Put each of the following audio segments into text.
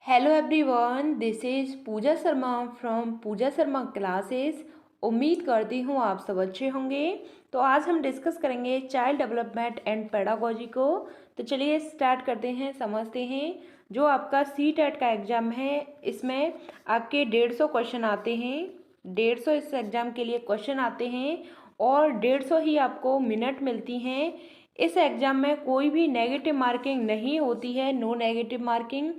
Hello everyone, this is Pooja Sharma from Pooja Sharma classes. उम्मीद करती हूँ आप सब अच्छे होंगे। तो आज हम डिस्कस करेंगे चाइल्ड डेवलपमेंट एंड पेडागोजी को। तो चलिए स्टार्ट करते हैं, समझते हैं। जो आपका सी टेट का एग्ज़ाम है, इसमें आपके 150 क्वेश्चन आते हैं। 150 इस एग्ज़ाम के लिए क्वेश्चन आते हैं और 150 ही आपको मिनट मिलती हैं। इस एग्ज़ाम में कोई भी नेगेटिव मार्किंग नहीं होती है, नो नेगेटिव मार्किंग।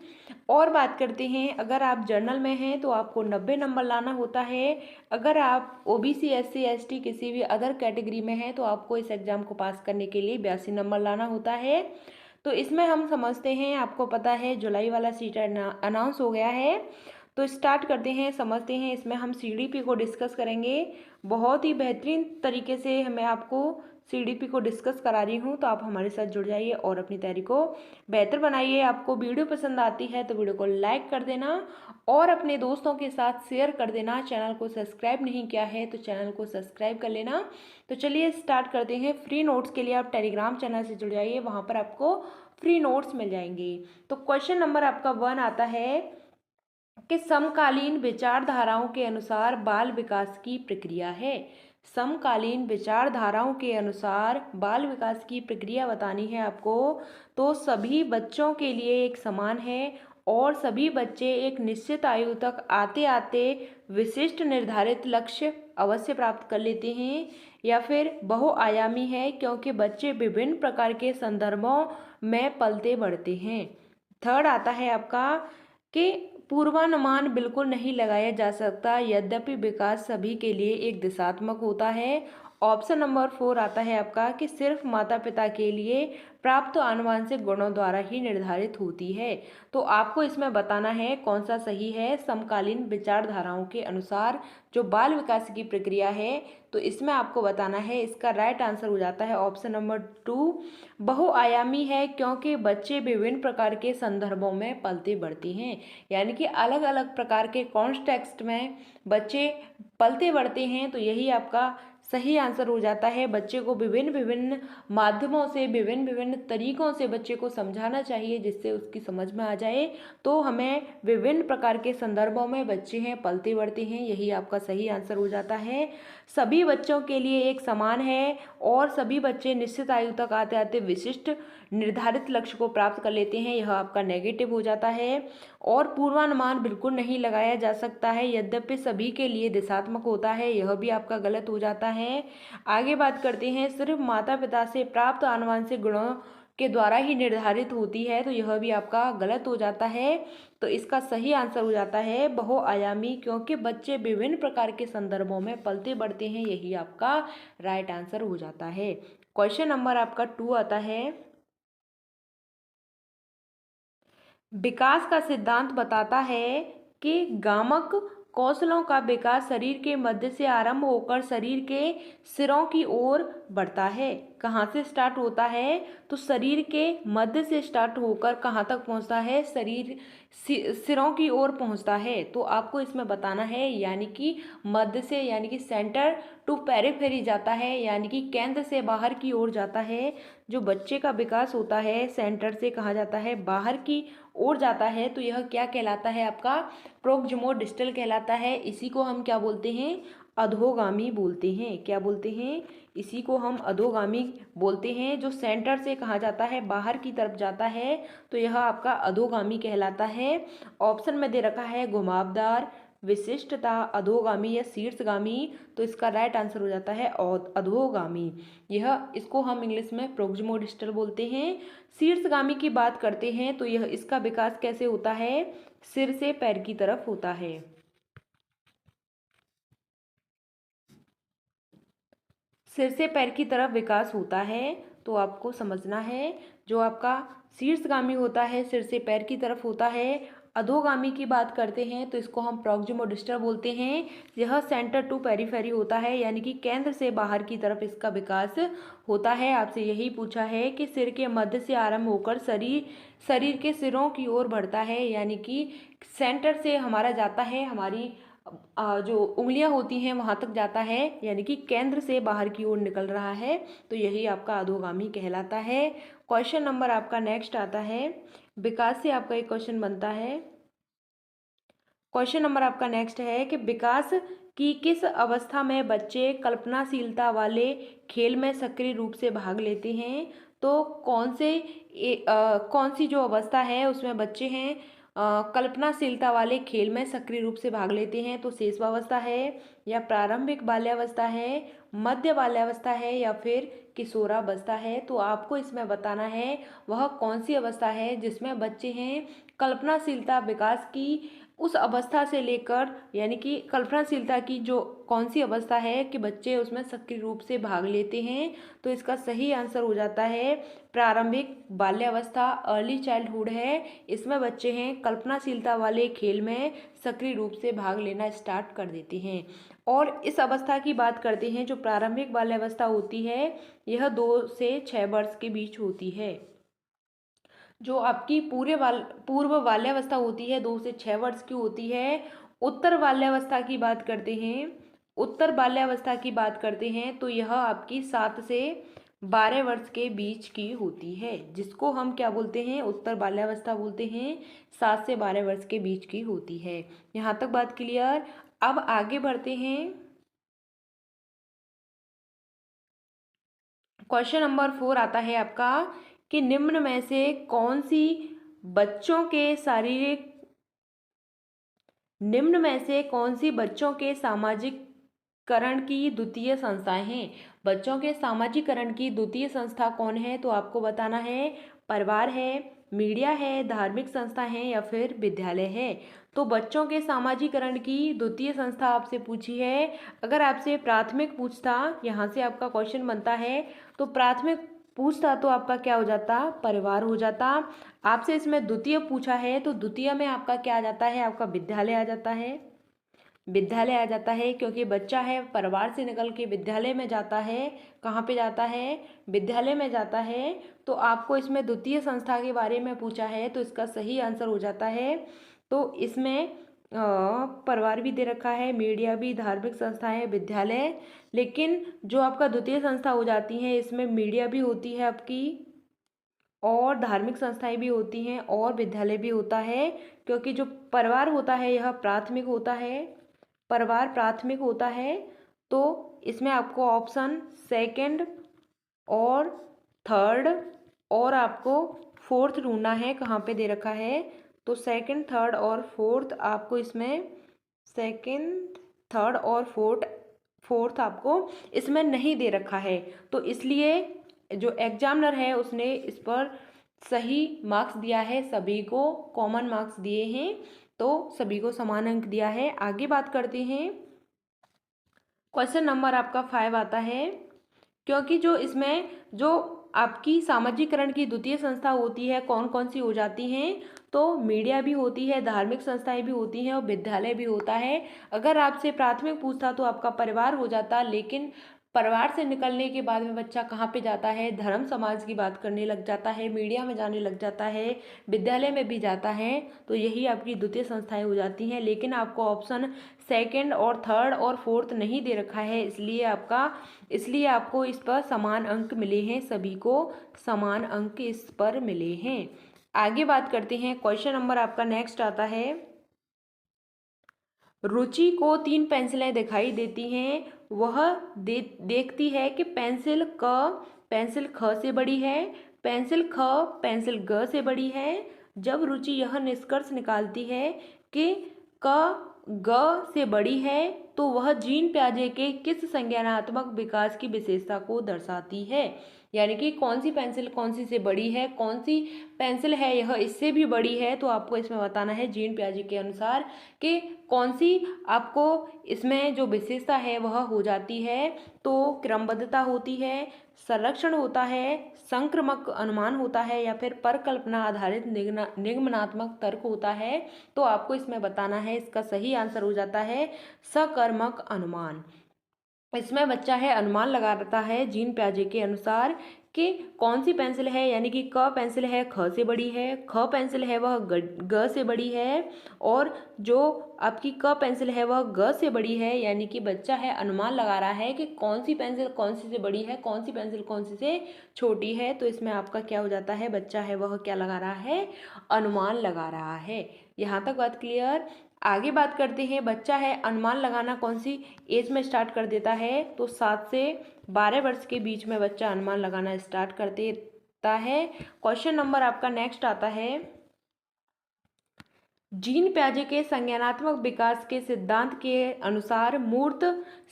और बात करते हैं, अगर आप जर्नल में हैं तो आपको 90 नंबर लाना होता है। अगर आप ओबीसी एससी एसटी किसी भी अदर कैटेगरी में हैं तो आपको इस एग्ज़ाम को पास करने के लिए 82 नंबर लाना होता है। तो इसमें हम समझते हैं, आपको पता है जुलाई वाला सीट अनाउंस हो गया है। तो स्टार्ट करते हैं, समझते हैं। इसमें हम सीडीपी को डिस्कस करेंगे। बहुत ही बेहतरीन तरीके से मैं आपको सीडीपी को डिस्कस करा रही हूँ, तो आप हमारे साथ जुड़ जाइए और अपनी तैयारी को बेहतर बनाइए। आपको वीडियो पसंद आती है तो वीडियो को लाइक कर देना और अपने दोस्तों के साथ शेयर कर देना। चैनल को सब्सक्राइब नहीं किया है तो चैनल को सब्सक्राइब कर लेना। तो चलिए स्टार्ट करते हैं। फ्री नोट्स के लिए आप टेलीग्राम चैनल से जुड़ जाइए, वहाँ पर आपको फ्री नोट्स मिल जाएंगे। तो क्वेश्चन नंबर आपका 1 आता है कि समकालीन विचारधाराओं के अनुसार बाल विकास की प्रक्रिया है। समकालीन विचारधाराओं के अनुसार बाल विकास की प्रक्रिया बतानी है आपको। तो सभी बच्चों के लिए एक समान है और सभी बच्चे एक निश्चित आयु तक आते आते विशिष्ट निर्धारित लक्ष्य अवश्य प्राप्त कर लेते हैं। या फिर बहुआयामी है क्योंकि बच्चे विभिन्न प्रकार के संदर्भों में पलते बढ़ते हैं। थर्ड आता है आपका कि पूर्वानुमान बिल्कुल नहीं लगाया जा सकता, यद्यपि विकास सभी के लिए एक दिशात्मक होता है। ऑप्शन नंबर 4 आता है आपका कि सिर्फ माता पिता के लिए प्राप्त आनुवंशिक गुणों द्वारा ही निर्धारित होती है। तो आपको इसमें बताना है कौन सा सही है। समकालीन विचारधाराओं के अनुसार जो बाल विकास की प्रक्रिया है, तो इसमें आपको बताना है, इसका राइट आंसर हो जाता है ऑप्शन नंबर 2। बहुआयामी है क्योंकि बच्चे विभिन्न प्रकार के संदर्भों में पलते बढ़ते हैं, यानी कि अलग अलग प्रकार के कॉन्टेक्स्ट में बच्चे पलते बढ़ते हैं। तो यही आपका सही आंसर हो जाता है। बच्चे को विभिन्न विभिन्न माध्यमों से, विभिन्न विभिन्न तरीकों से बच्चे को समझाना चाहिए जिससे उसकी समझ में आ जाए। तो हमें विभिन्न प्रकार के संदर्भों में बच्चे हैं पलते बढ़ते हैं, यही आपका सही आंसर हो जाता है। सभी बच्चों के लिए एक समान है और सभी बच्चे निश्चित आयु तक आते आते विशिष्ट निर्धारित लक्ष्य को प्राप्त कर लेते हैं, यह आपका नेगेटिव हो जाता है। और पूर्वानुमान बिल्कुल नहीं लगाया जा सकता है, यद्यपि सभी के लिए दिशात्मक होता है, यह भी आपका गलत हो जाता है। आगे बात करते हैं, सिर्फ माता पिता से प्राप्त आनुवंशिक गुणों के द्वारा ही निर्धारित होती है, तो यह भी आपका गलत हो जाता है। तो इसका सही आंसर हो जाता है बहुआयामी, क्योंकि बच्चे विभिन्न प्रकार के संदर्भों में पलते बढ़ते हैं, यही आपका राइट आंसर हो जाता है। क्वेश्चन नंबर आपका 2 आता है, विकास का सिद्धांत बताता है कि गामक कौशलों का विकास शरीर के मध्य से आरंभ होकर शरीर के सिरों की ओर बढ़ता है। कहाँ से स्टार्ट होता है? तो शरीर के मध्य से स्टार्ट होकर कहाँ तक पहुँचता है? शरीर सिरों की ओर पहुँचता है। तो आपको इसमें बताना है, यानी कि मध्य से, यानी कि सेंटर टू पेरिफेरी जाता है, यानी कि केंद्र से बाहर की ओर जाता है। जो बच्चे का विकास होता है सेंटर से कहा जाता है बाहर की ओर जाता है, तो यह क्या कहलाता है? आपका प्रोक्सिमोडिस्टल कहलाता है। इसी को हम क्या बोलते हैं? अधोगामी बोलते हैं। क्या बोलते हैं? इसी को हम अधोगामी बोलते हैं। जो सेंटर से कहा जाता है बाहर की तरफ जाता है, तो यह आपका अधोगामी कहलाता है। ऑप्शन में दे रखा है घुमावदार, विशिष्टता, अधोगामी या शीर्षगामी। तो इसका राइट आंसर हो जाता है अधोगामी। यह, इसको हम इंग्लिश में प्रोक्सिमोडिस्टल बोलते हैं। शीर्षगामी की बात करते हैं तो यह, इसका विकास कैसे होता है? सिर से पैर की तरफ होता है। सिर से पैर की तरफ विकास होता है, तो आपको समझना है। जो आपका शीर्षगामी होता है सिर से पैर की तरफ होता है। अधोगामी की बात करते हैं तो इसको हम प्रोक्सिमोडिस्टल बोलते हैं। यह सेंटर टू पेरिफेरी होता है, यानी कि केंद्र से बाहर की तरफ इसका विकास होता है। आपसे यही पूछा है कि सिर के मध्य से आरंभ होकर शरीर के सिरों की ओर बढ़ता है, यानी कि सेंटर से हमारा जाता है, हमारी जो उंगलियां होती हैं वहां तक जाता है, यानी कि केंद्र से बाहर की ओर निकल रहा है। तो यही आपका अधोगामी कहलाता है। क्वेश्चन नंबर आपका नेक्स्ट आता है, विकास से आपका एक क्वेश्चन बनता है, क्वेश्चन नंबर आपका नेक्स्ट है कि विकास की किस अवस्था में बच्चे कल्पनाशीलता वाले खेल में सक्रिय रूप से भाग लेते हैं। तो कौन सी जो अवस्था है उसमें बच्चे हैं कल्पनाशीलता वाले खेल में सक्रिय रूप से भाग लेते हैं। तो शेषावस्था है, या प्रारंभिक बाल्यावस्था है, मध्य बाल्यावस्था है, या फिर किशोरावस्था है। तो आपको इसमें बताना है वह कौन सी अवस्था है जिसमें बच्चे हैं कल्पनाशीलता विकास की उस अवस्था से लेकर, यानी कि कल्पनाशीलता की जो कौन सी अवस्था है कि बच्चे उसमें सक्रिय रूप से भाग लेते हैं। तो इसका सही आंसर हो जाता है प्रारंभिक बाल्यावस्था, अर्ली चाइल्डहुड है। इसमें बच्चे हैं कल्पनाशीलता वाले खेल में सक्रिय रूप से भाग लेना स्टार्ट कर देते हैं। और इस अवस्था की बात करते हैं जो प्रारंभिक बाल्यावस्था होती है, यह 2 से 6 वर्ष के बीच होती है। जो आपकी पूर्व बाल्यावस्था होती है 2 से 6 वर्ष की होती है। उत्तर बाल्यावस्था की बात करते हैं, उत्तर बाल्यावस्था की बात करते हैं तो यह आपकी 7 से 12 वर्ष के बीच की होती है, जिसको हम क्या बोलते हैं, उत्तर बाल्यावस्था बोलते हैं। 7 से 12 वर्ष के बीच की होती है। यहाँ तक बात क्लियर। अब आगे बढ़ते हैं। क्वेश्चन नंबर 4 आता है आपका कि निम्न में से कौन सी बच्चों के शारीरिक निम्न में से कौन सी बच्चों के सामाजिककरण की द्वितीय संस्थाएं हैं। बच्चों के सामाजिककरण की द्वितीय संस्था कौन है। तो आपको बताना है परिवार है, मीडिया है, धार्मिक संस्था है, या फिर विद्यालय है। तो बच्चों के सामाजिकरण की द्वितीय संस्था आपसे पूछी है। अगर आपसे प्राथमिक पूछता, यहाँ से आपका क्वेश्चन बनता है, तो प्राथमिक पूछता तो आपका क्या हो जाता, परिवार हो जाता। आपसे इसमें द्वितीय पूछा है तो द्वितीय में आपका क्या आ जाता है, आपका विद्यालय आ जाता है। विद्यालय आ जाता है क्योंकि बच्चा है परिवार से निकल के विद्यालय में जाता है। कहाँ पे जाता है, विद्यालय में जाता है। तो आपको इसमें द्वितीय संस्था के बारे में पूछा है तो इसका सही आंसर हो जाता है। तो इसमें परिवार भी दे रखा है, मीडिया भी, धार्मिक संस्थाएं, विद्यालय। लेकिन जो आपका द्वितीय संस्था हो जाती है इसमें मीडिया भी होती है आपकी, और धार्मिक संस्थाएं भी होती हैं, और विद्यालय भी होता है। क्योंकि जो परिवार होता है यह प्राथमिक होता है, परिवार प्राथमिक होता है। तो इसमें आपको ऑप्शन सेकंड और थर्ड और आपको फोर्थ ढूंढना है। कहाँ पे दे रखा है, तो सेकंड, थर्ड और फोर्थ आपको इसमें, सेकंड, थर्ड और फोर्थ आपको इसमें नहीं दे रखा है। तो इसलिए जो एग्जामिनर है उसने इस पर सही मार्क्स दिया है, सभी को कॉमन मार्क्स दिए हैं, तो सभी को समान अंक दिया है। आगे बात करते हैं। क्वेश्चन नंबर आपका 5 आता है, क्योंकि जो इसमें जो आपकी सामाजिकरण की द्वितीय संस्था होती है कौन कौन सी हो जाती हैं, तो मीडिया भी होती है, धार्मिक संस्थाएं भी होती हैं, और विद्यालय भी होता है। अगर आपसे प्राथमिक पूछता तो आपका परिवार हो जाता, लेकिन परिवार से निकलने के बाद में बच्चा कहाँ पे जाता है, धर्म समाज की बात करने लग जाता है, मीडिया में जाने लग जाता है, विद्यालय में भी जाता है। तो यही आपकी द्वितीय संस्थाएं हो जाती हैं। लेकिन आपको ऑप्शन सेकंड और थर्ड और फोर्थ नहीं दे रखा है, इसलिए आपको इस पर समान अंक मिले हैं, सभी को समान अंक इस पर मिले हैं। आगे बात करते हैं। क्वेश्चन नंबर आपका नेक्स्ट आता है, रुचि को 3 पेंसिलें दिखाई देती हैं। वह देखती है कि पेंसिल ख से बड़ी है, पेंसिल ख पेंसिल ग से बड़ी है। जब रुचि यह निष्कर्ष निकालती है कि क ग से बड़ी है तो वह जीन प्याजे के किस संज्ञानात्मक विकास की विशेषता को दर्शाती है। यानी कि कौन सी पेंसिल कौन सी से बड़ी है, कौन सी पेंसिल है यह इससे भी बड़ी है। तो आपको इसमें बताना है जीन प्याजे के अनुसार कि कौन सी आपको इसमें जो विशेषता है वह हो जाती है। तो क्रमबद्धता होती है, संरक्षण होता है, संक्रमक अनुमान होता है, या फिर परकल्पना आधारित निगमनात्मक तर्क होता है। तो आपको इसमें बताना है, इसका सही आंसर हो जाता है सकर्मक अनुमान। इसमें बच्चा है अनुमान लगाता है जीन प्याजे के अनुसार कि कौन सी पेंसिल है, यानी कि क पेंसिल है ख से बड़ी है, ख पेंसिल है वह ग से बड़ी है, और जो आपकी क पेंसिल है वह ग से बड़ी है। यानी कि बच्चा है अनुमान लगा रहा है कि कौन सी पेंसिल कौन सी से बड़ी है, कौन सी पेंसिल कौन सी से छोटी है। तो इसमें आपका क्या हो जाता है, बच्चा है वह क्या लगा रहा है, अनुमान लगा रहा है। यहाँ तक बात क्लियर। आगे बात करते हैं, बच्चा है अनुमान लगाना कौन सी एज में स्टार्ट कर देता है, तो 7 से 12 वर्ष के बीच में बच्चा अनुमान लगाना स्टार्ट कर देता है। क्वेश्चन नंबर आपका नेक्स्ट आता है, जीन पियाजे के संज्ञानात्मक विकास के सिद्धांत के अनुसार मूर्त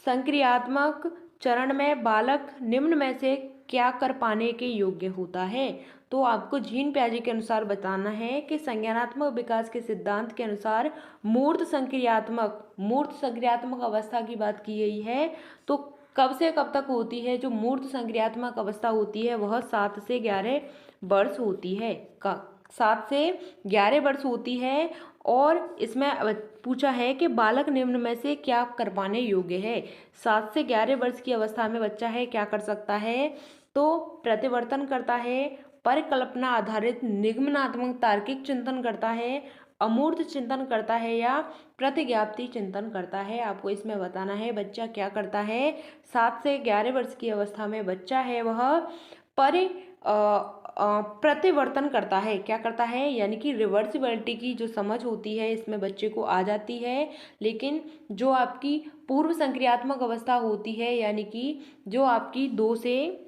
संक्रियात्मक चरण में बालक निम्न में से क्या कर पाने के योग्य होता है। तो आपको जीन पियाजे के अनुसार बताना है कि संज्ञानात्मक विकास के सिद्धांत के अनुसार मूर्त संक्रियात्मक अवस्था की बात की गई है। तो कब से कब तक होती है, जो मूर्त संक्रियात्मक अवस्था होती है वह 7 से 11 वर्ष होती है। 7 से 11 वर्ष होती है। और इसमें पूछा है कि बालक निम्न में से क्या कर पाने योग्य है। 7 से 11 वर्ष की अवस्था में बच्चा है क्या कर सकता है, तो प्रतिवर्तन करता है, परिकल्पना आधारित निगमनात्मक तार्किक चिंतन करता है, अमूर्त चिंतन करता है या प्रतिज्ञाप्ति चिंतन करता है। आपको इसमें बताना है बच्चा क्या करता है। 7 से 11 वर्ष की अवस्था में बच्चा है वह प्रतिवर्तन करता है। क्या करता है, यानी कि रिवर्सिबिलिटी की जो समझ होती है इसमें बच्चे को आ जाती है। लेकिन जो आपकी पूर्व संक्रियात्मक अवस्था होती है, यानी कि जो आपकी 2 से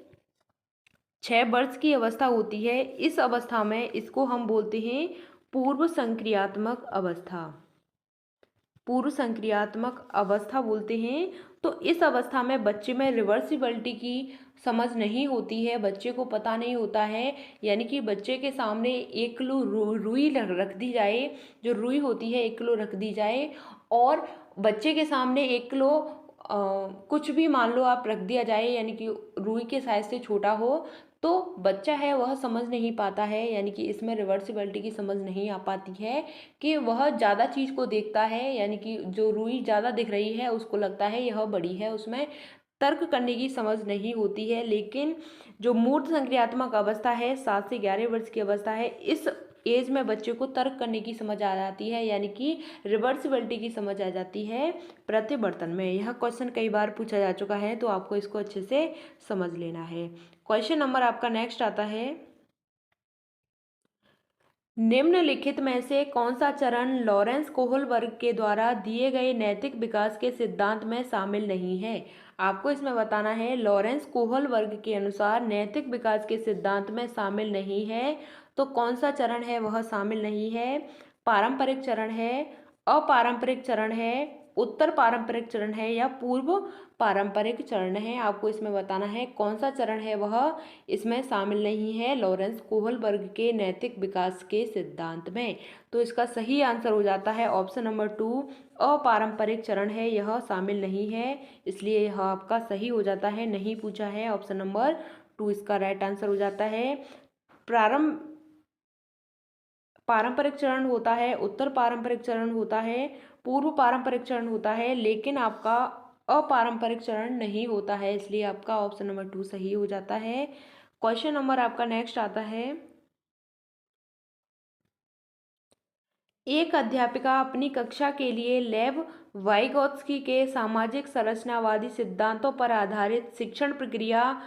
6 वर्ष की अवस्था होती है, इस अवस्था में इसको हम बोलते हैं पूर्व संक्रियात्मक अवस्था। पूर्व संक्रियात्मक अवस्था बोलते हैं। तो इस अवस्था में बच्चे में रिवर्सिबिलिटी की समझ नहीं होती है, बच्चे को पता नहीं होता है। यानी कि बच्चे के सामने 1 किलो रुई रख दी जाए, जो रुई होती है 1 किलो रख दी जाए, और बच्चे के सामने 1 किलो कुछ भी मान लो आप रख दिया जाए, यानी कि रुई के साइज से छोटा हो, तो बच्चा है वह समझ नहीं पाता है। यानी कि इसमें रिवर्सिबिलिटी की समझ नहीं आ पाती है कि वह ज़्यादा चीज़ को देखता है, यानी कि जो रुई ज़्यादा दिख रही है उसको लगता है यह बड़ी है, उसमें तर्क करने की समझ नहीं होती है। लेकिन जो मूर्त संक्रियात्मक अवस्था है, 7 से 11 वर्ष की अवस्था है, इस एज में बच्चे को तर्क करने की समझ आ जाती है, यानी कि रिवर्सिबिलिटी की समझ आ जाती है प्रतिवर्तन में। यह क्वेश्चन कई बार पूछा जा चुका है, तो आपको इसको अच्छे से समझ लेना है। क्वेश्चन नंबर आपका नेक्स्ट आता है, निम्नलिखित में से कौन सा चरण लॉरेंस कोहलबर्ग के द्वारा दिए गए नैतिक विकास के सिद्धांत में शामिल नहीं है। आपको इसमें बताना है लॉरेंस कोहलबर्ग के अनुसार नैतिक विकास के सिद्धांत में शामिल नहीं है। तो कौन सा चरण है वह शामिल नहीं है। पारंपरिक चरण है, अपारंपरिक चरण है, उत्तर पारंपरिक चरण है या पूर्व पारंपरिक चरण है। आपको इसमें बताना है कौन सा चरण है वह इसमें शामिल नहीं है लॉरेंस कोहलबर्ग के नैतिक विकास के सिद्धांत में। तो इसका सही आंसर हो जाता है ऑप्शन नंबर 2, अपारंपरिक चरण है, यह शामिल नहीं है, इसलिए यह आपका सही हो जाता है, नहीं पूछा है। ऑप्शन नंबर 2 इसका राइट आंसर हो जाता है। पारंपरिक चरण होता है, उत्तर पारंपरिक चरण होता है, पूर्व पारंपरिक चरण होता है, लेकिन आपका अपारंपरिक चरण नहीं होता है, इसलिए आपका ऑप्शन नंबर 2 सही हो जाता है। क्वेश्चन नंबर आपका नेक्स्ट आता है, एक अध्यापिका अपनी कक्षा के लिए लेव वाइगोत्स्की के सामाजिक संरचनावादी सिद्धांतों पर आधारित शिक्षण प्रक्रिया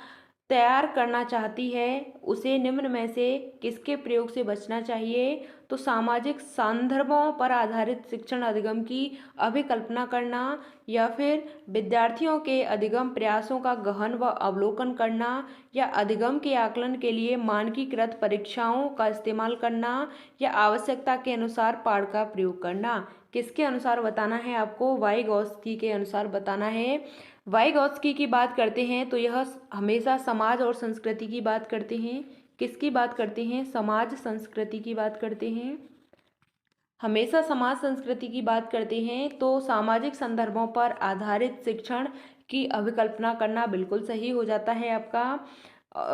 तैयार करना चाहती है, उसे निम्न में से किसके प्रयोग से बचना चाहिए। तो सामाजिक संदर्भों पर आधारित शिक्षण अधिगम की अभिकल्पना करना, या फिर विद्यार्थियों के अधिगम प्रयासों का गहन व अवलोकन करना, या अधिगम के आकलन के लिए मानकीकृत परीक्षाओं का इस्तेमाल करना, या आवश्यकता के अनुसार पाठ का प्रयोग करना। किसके अनुसार बताना है आपको, वाइगोत्स्की के अनुसार बताना है। वाइगोत्स्की की बात करते हैं तो यह हमेशा समाज और संस्कृति की बात करते हैं। किसकी बात करते हैं, समाज संस्कृति की बात करते हैं, हमेशा समाज संस्कृति की बात करते हैं। तो सामाजिक संदर्भों पर आधारित शिक्षण की अभिकल्पना करना बिल्कुल सही हो जाता है आपका।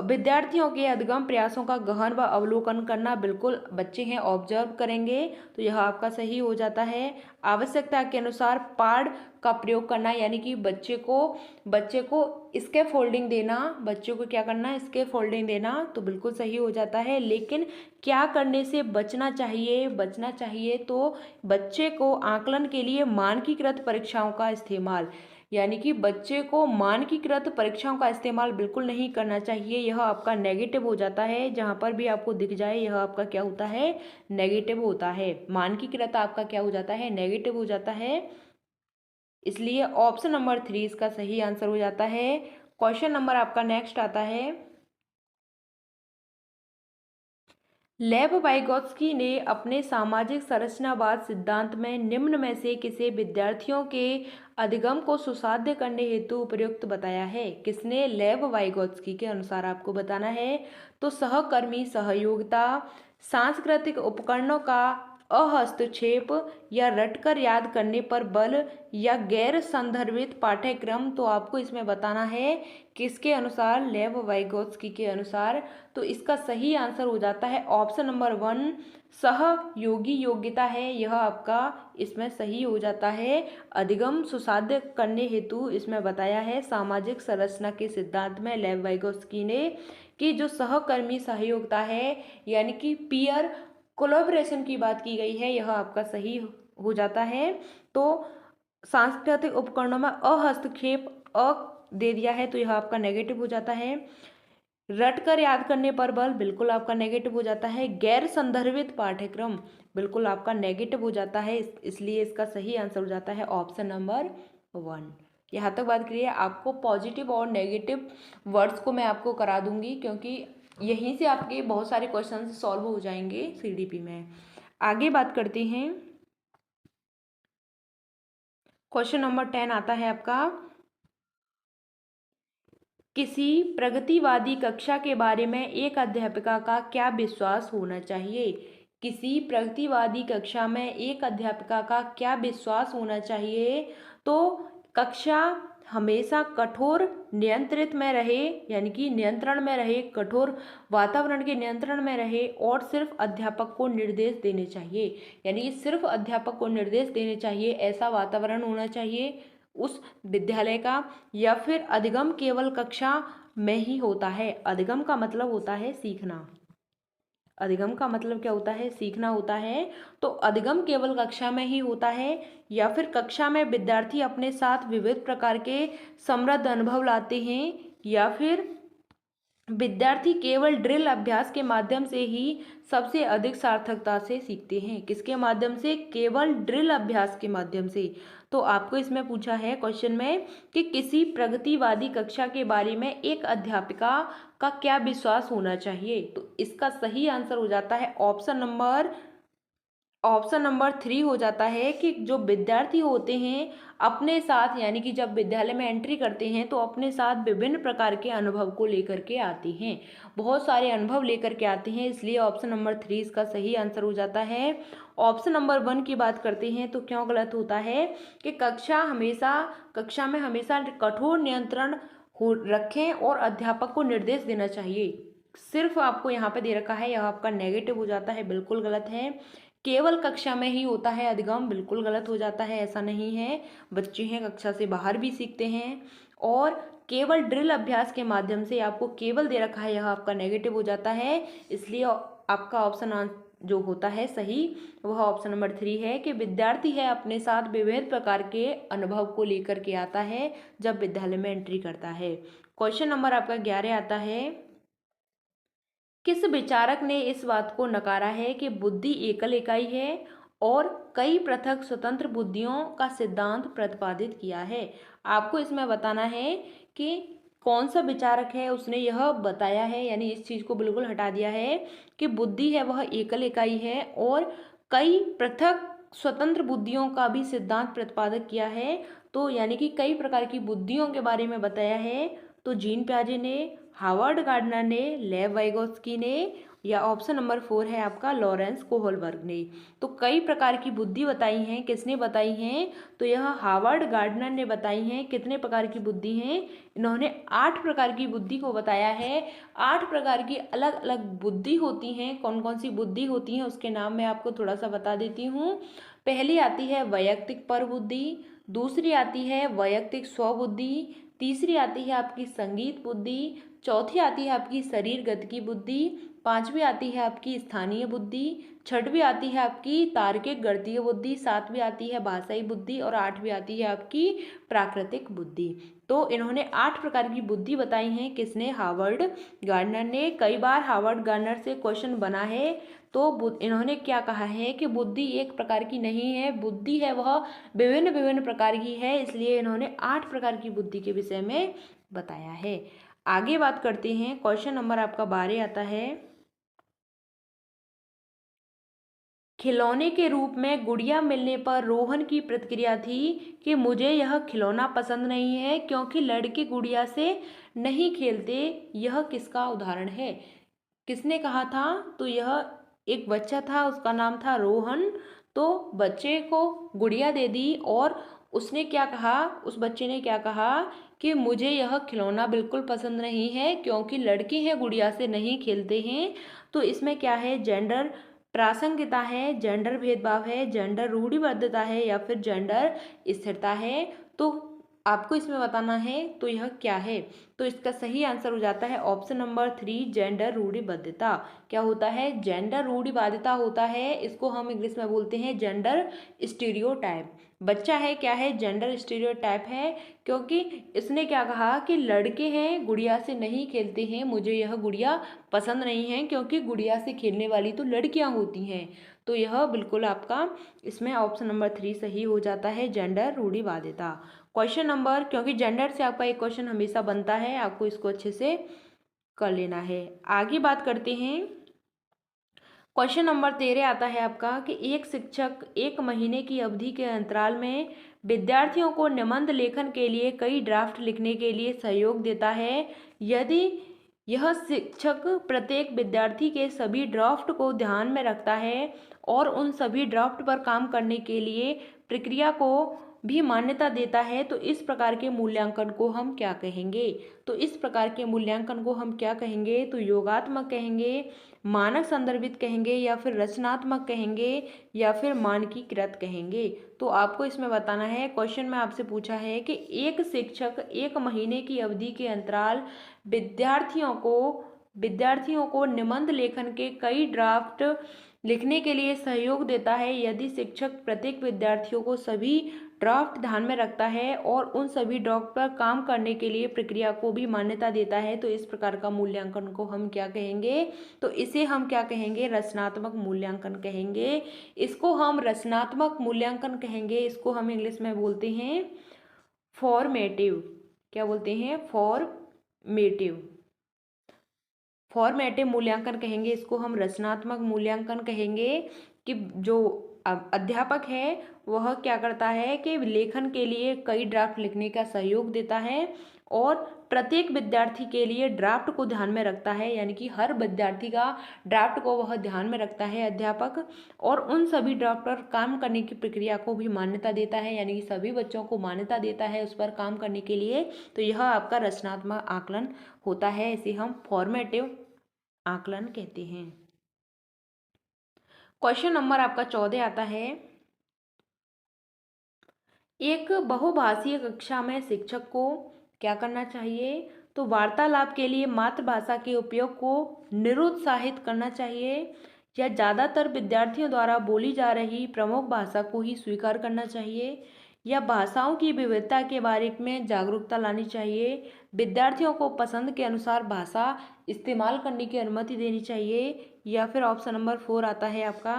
विद्यार्थियों के अधिगम प्रयासों का गहन व अवलोकन करना, बिल्कुल बच्चे हैं ऑब्जर्व करेंगे, तो यह आपका सही हो जाता है। आवश्यकता के अनुसार पाठ का प्रयोग करना, यानी कि बच्चे को इसके फोल्डिंग देना, बच्चों को क्या करना, इसके फोल्डिंग देना, तो बिल्कुल सही हो जाता है। लेकिन क्या करने से बचना चाहिए, तो बच्चे को आकलन के लिए मानकीकृत परीक्षाओं का इस्तेमाल, यानी कि बच्चे को मानकीकृत परीक्षाओं का इस्तेमाल बिल्कुल नहीं करना चाहिए, यह आपका नेगेटिव हो जाता है। जहाँ पर भी आपको दिख जाए यह आपका क्या होता है, नेगेटिव होता है। मानकीकृत आपका क्या हो जाता है, नेगेटिव हो जाता है। इसलिए ऑप्शन नंबर 3 इसका सही आंसर हो जाता है। क्वेश्चन नंबर आपका नेक्स्ट आता है, लेव वाइगोत्स्की ने अपने सामाजिक संरचनावाद सिद्धांत में निम्न में से किसे विद्यार्थियों के अधिगम को सुसाध्य करने हेतु उपयुक्त बताया है। किसने, लेव वाइगोत्स्की के अनुसार आपको बताना है। तो सहकर्मी सहयोगिता, सांस्कृतिक उपकरणों का अहस्तक्षेप, या रटकर याद करने पर बल, या गैर संदर्भित पाठ्यक्रम। तो आपको इसमें बताना है किसके अनुसार, लेव वाइगोत्स्की के अनुसार। तो इसका सही आंसर हो जाता है ऑप्शन नंबर 1, सहयोगी योग्यता है, यह आपका इसमें सही हो जाता है। अधिगम सुसाध्य करने हेतु इसमें बताया है सामाजिक संरचना के सिद्धांत में लेव वाइगोत्स्की ने कि जो सहकर्मी सहयोगिता है यानी कि पीयर कोलैबोरेशन की बात की गई है, यह आपका सही हो जाता है। तो सांस्कृतिक उपकरणों में अहस्तक्षेप दे दिया है, तो यह आपका नेगेटिव हो जाता है। रट कर याद करने पर बल, बिल्कुल आपका नेगेटिव हो जाता है। गैर संदर्भित पाठ्यक्रम, बिल्कुल आपका नेगेटिव हो जाता है। इसलिए इसका सही आंसर हो जाता है ऑप्शन नंबर 1। यहाँ तक बात करिए, आपको पॉजिटिव और नेगेटिव वर्ड्स को मैं आपको करा दूंगी, क्योंकि यहीं से आपके बहुत सारे क्वेश्चन सॉल्व हो जाएंगे सीडीपी में। आगे बात करते हैं, क्वेश्चन नंबर 10 आता है आपका, किसी प्रगतिवादी कक्षा के बारे में एक अध्यापिका का क्या विश्वास होना चाहिए। किसी प्रगतिवादी कक्षा में एक अध्यापिका का क्या विश्वास होना चाहिए। तो कक्षा हमेशा कठोर नियंत्रित में रहे, यानी कि नियंत्रण में रहे, कठोर वातावरण के नियंत्रण में रहे, और सिर्फ अध्यापक को निर्देश देने चाहिए, यानी कि सिर्फ अध्यापक को निर्देश देने चाहिए, ऐसा वातावरण होना चाहिए उस विद्यालय का। या फिर अधिगम केवल कक्षा में ही होता है। अधिगम का मतलब होता है सीखना। अधिगम का मतलब क्या होता है, सीखना होता है। तो अधिगम केवल कक्षा में ही होता है, या फिर कक्षा में विद्यार्थी अपने साथ विविध प्रकार के समृद्ध अनुभव लाते हैं, या फिर विद्यार्थी केवल ड्रिल अभ्यास के माध्यम से ही सबसे अधिक सार्थकता से सीखते हैं। किसके माध्यम से, केवल ड्रिल अभ्यास के माध्यम से। तो आपको इसमें पूछा है क्वेश्चन में कि किसी प्रगतिवादी कक्षा के बारे में एक अध्यापिका का क्या विश्वास होना चाहिए। तो इसका सही आंसर हो जाता है ऑप्शन नंबर 3 हो जाता है कि जो विद्यार्थी होते हैं अपने साथ, यानी कि जब विद्यालय में एंट्री करते हैं तो अपने साथ विभिन्न प्रकार के अनुभव को लेकर के आते हैं, बहुत सारे अनुभव लेकर के आते हैं। इसलिए ऑप्शन नंबर 3 इसका सही आंसर हो जाता है। ऑप्शन नंबर 1 की बात करते हैं तो क्यों गलत होता है कि कक्षा में हमेशा कठोर नियंत्रण हो रखें और अध्यापक को निर्देश देना चाहिए, सिर्फ आपको यहाँ पे दे रखा है, यह आपका नेगेटिव हो जाता है, बिल्कुल गलत है। केवल कक्षा में ही होता है अधिगम, बिल्कुल गलत हो जाता है, ऐसा नहीं है। बच्चे हैं कक्षा से बाहर भी सीखते हैं। और केवल ड्रिल अभ्यास के माध्यम से आपको केवल दे रखा है, यह आपका नेगेटिव हो जाता है। इसलिए आपका ऑप्शन जो होता है सही, वह ऑप्शन नंबर 3 है कि विद्यार्थी है अपने साथ विभिन्न प्रकार के अनुभव को लेकर के आता है जब विद्यालय में एंट्री करता है। क्वेश्चन नंबर आपका 11 आता है, किस विचारक ने इस बात को नकारा है कि बुद्धि एकल इकाई है और कई पृथक स्वतंत्र बुद्धियों का सिद्धांत प्रतिपादित किया है। आपको इसमें बताना है कि कौन सा विचारक है, उसने यह बताया है, यानी इस चीज़ को बिल्कुल हटा दिया है कि बुद्धि है वह एकल इकाई है और कई पृथक स्वतंत्र बुद्धियों का भी सिद्धांत प्रतिपादित किया है। तो यानी कि कई प्रकार की बुद्धियों के बारे में बताया है। तो जीन पियाजे ने, हार्वर्ड गार्डनर ने, लेव वाइगोत्स्की ने, या ऑप्शन नंबर 4 है आपका लॉरेंस कोहलबर्ग ने। तो कई प्रकार की बुद्धि बताई हैं, किसने बताई हैं, तो यह हार्वर्ड गार्डनर ने बताई हैं। कितने प्रकार की बुद्धि हैं, इन्होंने 8 प्रकार की बुद्धि को बताया है। 8 प्रकार की अलग अलग बुद्धि होती हैं। कौन कौन सी बुद्धि होती हैं उसके नाम मैं आपको थोड़ा सा बता देती हूँ। पहली आती है वैयक्तिक परबुद्धि, दूसरी आती है वैयक्तिक स्वबुद्धि, तीसरी आती है आपकी संगीत बुद्धि, चौथी आती है आपकी शरीर गतिकी बुद्धि, पांचवी आती है आपकी स्थानीय बुद्धि, छठवीं आती है आपकी तार्किक गणितीय बुद्धि, सातवीं आती है भाषाई बुद्धि और आठवीं आती है आपकी प्राकृतिक बुद्धि। तो इन्होंने 8 प्रकार की बुद्धि बताई हैं। किसने? हार्वर्ड गार्डनर ने। कई बार हार्वर्ड गार्डनर से क्वेश्चन बना है। तो इन्होंने क्या कहा है कि बुद्धि एक प्रकार की नहीं है, बुद्धि है वह विभिन्न विभिन्न प्रकार की है, इसलिए इन्होंने 8 प्रकार की बुद्धि के विषय में बताया है। आगे बात करते हैं। क्वेश्चन नंबर आपका 12 आता है। खिलौने के रूप में गुड़िया मिलने पर रोहन की प्रतिक्रिया थी कि मुझे यह खिलौना पसंद नहीं है क्योंकि लड़के गुड़िया से नहीं खेलते। यह किसका उदाहरण है? किसने कहा था? तो यह एक बच्चा था, उसका नाम था रोहन। तो बच्चे को गुड़िया दे दी और उसने क्या कहा? उस बच्चे ने क्या कहा कि मुझे यह खिलौना बिल्कुल पसंद नहीं है क्योंकि लड़के हैं गुड़िया से नहीं खेलते हैं। तो इसमें क्या है? जेंडर प्रासंगिकता है, जेंडर भेदभाव है, जेंडर रूढ़िबद्धता है या फिर जेंडर स्थिरता है। तो आपको इसमें बताना है तो यह क्या है? तो इसका सही आंसर हो जाता है ऑप्शन नंबर 3 जेंडर रूढ़िबद्धता। क्या होता है? जेंडर रूढ़िवादिता होता है, इसको हम इंग्लिश में बोलते हैं जेंडर स्टीरियोटाइप। बच्चा है क्या है? जेंडर स्टीरियोटाइप है, क्योंकि इसने क्या कहा कि लड़के हैं गुड़िया से नहीं खेलते हैं, मुझे यह गुड़िया पसंद नहीं है क्योंकि गुड़िया से खेलने वाली तो लड़कियां होती हैं। तो यह बिल्कुल आपका इसमें ऑप्शन नंबर 3 सही हो जाता है, जेंडर रूढ़िवादिता। क्वेश्चन नंबर, क्योंकि जेंडर से आपका एक क्वेश्चन हमेशा बनता है, आपको इसको अच्छे से कर लेना है। आगे बात करते हैं। क्वेश्चन नंबर 13 आता है आपका कि एक शिक्षक 1 महीने की अवधि के अंतराल में विद्यार्थियों को निबंध लेखन के लिए कई ड्राफ्ट लिखने के लिए सहयोग देता है। यदि यह शिक्षक प्रत्येक विद्यार्थी के सभी ड्राफ्ट को ध्यान में रखता है और उन सभी ड्राफ्ट पर काम करने के लिए प्रक्रिया को भी मान्यता देता है, तो इस प्रकार के मूल्यांकन को हम क्या कहेंगे? तो इस प्रकार के मूल्यांकन को हम क्या कहेंगे? तो योगात्मक कहेंगे, मानक संदर्भित कहेंगे या फिर रचनात्मक कहेंगे या फिर मानकीकृत कहेंगे। तो आपको इसमें बताना है। क्वेश्चन में आपसे पूछा है कि एक शिक्षक 1 महीने की अवधि के अंतराल विद्यार्थियों को निबंध लेखन के कई ड्राफ्ट लिखने के लिए सहयोग देता है। यदि शिक्षक प्रत्येक विद्यार्थियों को सभी ड्राफ्ट ध्यान में रखता है और उन सभी ड्राफ्ट पर काम करने के लिए प्रक्रिया को भी मान्यता देता है, तो इस प्रकार का मूल्यांकन को हम क्या कहेंगे? तो इसे हम क्या कहेंगे? रचनात्मक मूल्यांकन कहेंगे। इसको हम रचनात्मक मूल्यांकन कहेंगे। इसको हम इंग्लिश में बोलते हैं फॉर्मेटिव। क्या बोलते हैं? फॉर्मेटिव मूल्यांकन कहेंगे। इसको हम रचनात्मक मूल्यांकन कहेंगे कि जो अध्यापक है वह क्या करता है कि लेखन के लिए कई ड्राफ्ट लिखने का सहयोग देता है और प्रत्येक विद्यार्थी के लिए ड्राफ्ट को ध्यान में रखता है, यानी कि हर विद्यार्थी का ड्राफ्ट को वह ध्यान में रखता है अध्यापक, और उन सभी ड्राफ्ट पर काम करने की प्रक्रिया को भी मान्यता देता है, यानी कि सभी बच्चों को मान्यता देता है उस पर काम करने के लिए। तो यह आपका रचनात्मक आकलन होता है, इसे हम फॉर्मेटिव आकलन कहते हैं। क्वेश्चन नंबर आपका 14 आता है। एक बहुभाषीय कक्षा में शिक्षक को क्या करना चाहिए? तो वार्तालाप के लिए मातृभाषा के उपयोग को निरुत्साहित करना चाहिए या ज़्यादातर विद्यार्थियों द्वारा बोली जा रही प्रमुख भाषा को ही स्वीकार करना चाहिए या भाषाओं की विविधता के बारे में जागरूकता लानी चाहिए, विद्यार्थियों को पसंद के अनुसार भाषा इस्तेमाल करने की अनुमति देनी चाहिए, या फिर ऑप्शन नंबर 4 आता है आपका